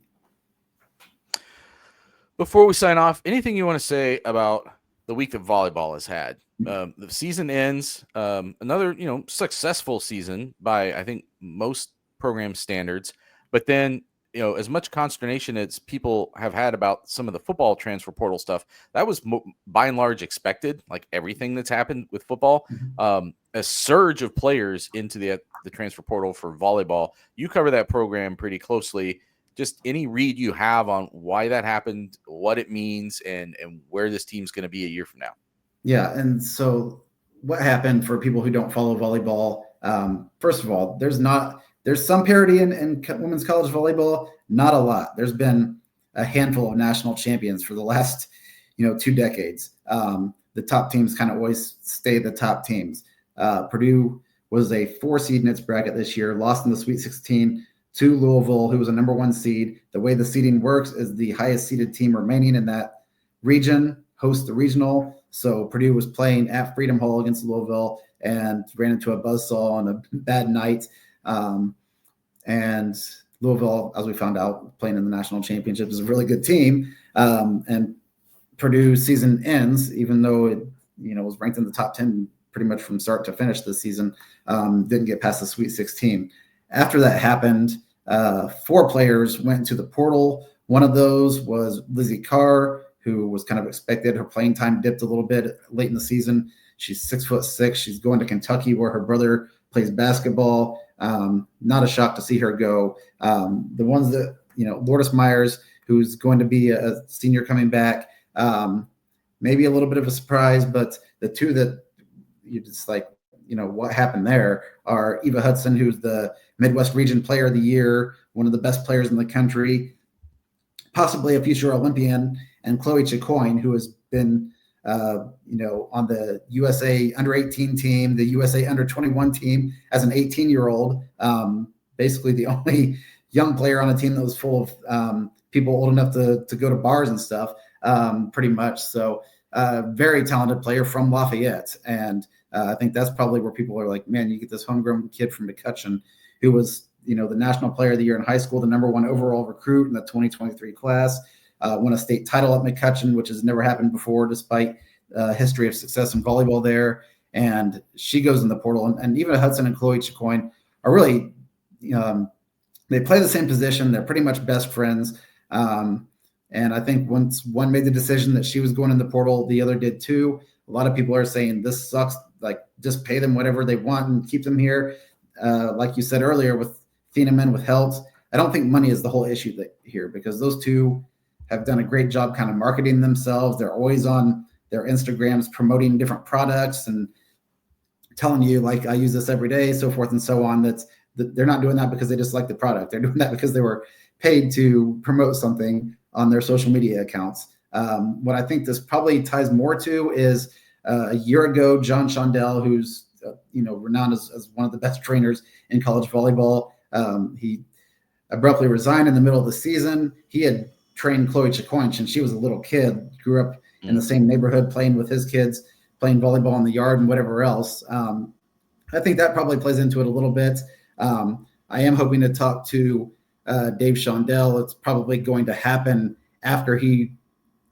Before we sign off, anything you want to say about the week that volleyball has had? The season ends, another successful season by I think most program standards, but then as much consternation as people have had about some of the football transfer portal stuff, that was by and large expected. Like everything that's happened with football, a surge of players into the transfer portal for volleyball. You cover that program pretty closely. Just any read you have on why that happened, what it means, and where this team's going to be a year from now. Yeah, and so what happened for people who don't follow volleyball? First of all, there's some parity in women's college volleyball, not a lot. There's been a handful of national champions for the last 2 decades. The top teams kind of always stay the top teams. Purdue was a 4 seed in its bracket this year, lost in the Sweet 16 to Louisville, who was a number 1 seed. The way the seeding works is the highest seeded team remaining in that region hosts the regional. So Purdue was playing at Freedom Hall against Louisville and ran into a buzzsaw on a bad night. And Louisville, as we found out, playing in the national championship, is a really good team. And Purdue's season ends, even though it was ranked in the top 10 pretty much from start to finish this season, didn't get past the Sweet 16. After that happened, 4 players went to the portal. One of those was Lizzie Carr, who was kind of expected. Her playing time dipped a little bit late in the season. She's 6'6". She's going to Kentucky, where her brother plays basketball. Not a shock to see her go. The ones that, Lourdes Myers, who's going to be a senior coming back, maybe a little bit of a surprise, but the 2 that you just like, what happened there are Eva Hudson, who's the Midwest Region Player of the Year, one of the best players in the country, possibly a future Olympian, and Chloe Chicoine, who has been, on the USA under-18 team, the USA under-21 team as an 18-year-old, basically the only young player on a team that was full of people old enough to go to bars and stuff, pretty much. So very talented player from Lafayette. And I think that's probably where people are like, man, you get this homegrown kid from McCutcheon who was, the National Player of the Year in high school, the number 1 overall recruit in the 2023 class, won a state title at McCutcheon, which has never happened before, despite history of success in volleyball there. And she goes in the portal. And even Hudson and Chloe Chicoine are really, they play the same position. They're pretty much best friends. And I think once one made the decision that she was going in the portal, the other did too. A lot of people are saying this sucks. Like, just pay them whatever they want and keep them here. Like you said earlier with Thieneman, with Helt, I don't think money is the whole issue here, because those 2 have done a great job kind of marketing themselves. They're always on their Instagrams promoting different products and telling you, like, I use this every day, so forth and so on. They're not doing that because they just like the product. They're doing that because they were paid to promote something on their social media accounts. What I think this probably ties more to is a year ago, John Shondell, who's renowned as one of the best trainers in college volleyball, he abruptly resigned in the middle of the season. He had trained Chloe Chicoinch, and she was a little kid, grew up in the same neighborhood, playing with his kids, playing volleyball in the yard and whatever else. I think that probably plays into it a little bit. I am hoping to talk to Dave Shondell. It's probably going to happen after he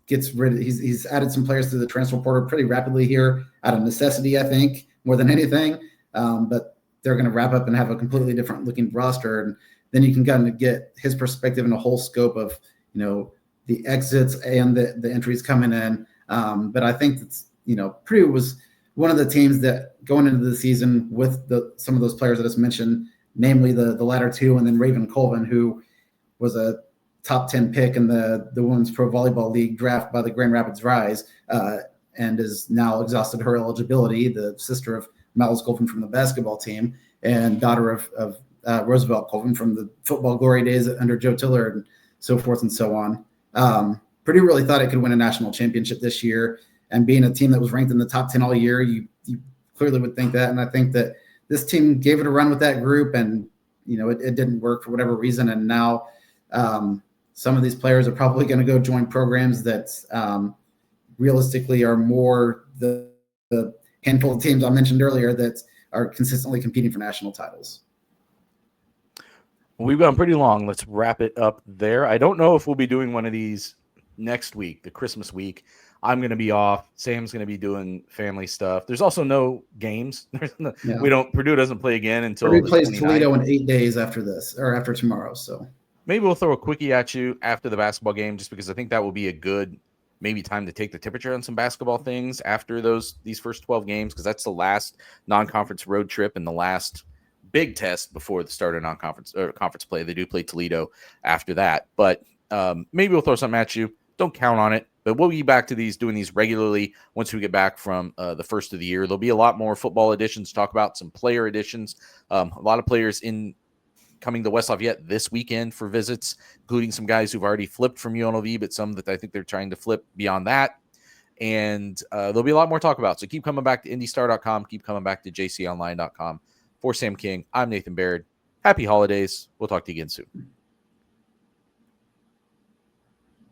gets rid of, he's added some players to the transfer portal pretty rapidly here out of necessity, I think, more than anything. But they're going to wrap up and have a completely different looking roster. And then you can kind of get his perspective and a whole scope of, the exits and the entries coming in. But I think that's, Purdue was one of the teams that going into the season with some of those players that I just mentioned, namely the latter two, and then Raven Colvin, who was a top 10 pick in the Women's Pro Volleyball League draft by the Grand Rapids Rise, and is now exhausted her eligibility, the sister of Miles Colvin from the basketball team and daughter of Roosevelt Colvin from the football glory days under Joe Tiller and so forth and so on. Purdue really thought it could win a national championship this year, and being a team that was ranked in the top 10 all year, you clearly would think that. And I think that this team gave it a run with that group, and it didn't work for whatever reason. And now some of these players are probably going to go join programs that realistically are more the handful of teams I mentioned earlier that are consistently competing for national titles. We've gone pretty long. Let's wrap it up there. I don't know if we'll be doing one of these next week, the Christmas week. I'm going to be off. Sam's going to be doing family stuff. There's also no games. Purdue doesn't play again until Purdue plays Toledo in 8 days after this, or after tomorrow. So maybe we'll throw a quickie at you after the basketball game, just because I think that will be a good maybe time to take the temperature on some basketball things after these first 12 games, because that's the last non-conference road trip and the last big test before the start of non-conference or conference play. They do play Toledo after that, but maybe we'll throw something at you. Don't count on it, but we'll be back to doing these regularly once we get back from the first of the year. There'll be a lot more football editions to talk about, some player editions, a lot of players coming to West Lafayette this weekend for visits, including some guys who've already flipped from UNLV, but some that I think they're trying to flip beyond that. And there'll be a lot more to talk about. So keep coming back to IndyStar.com. Keep coming back to JCOnline.com. For Sam King, I'm Nathan Baird. Happy holidays. We'll talk to you again soon.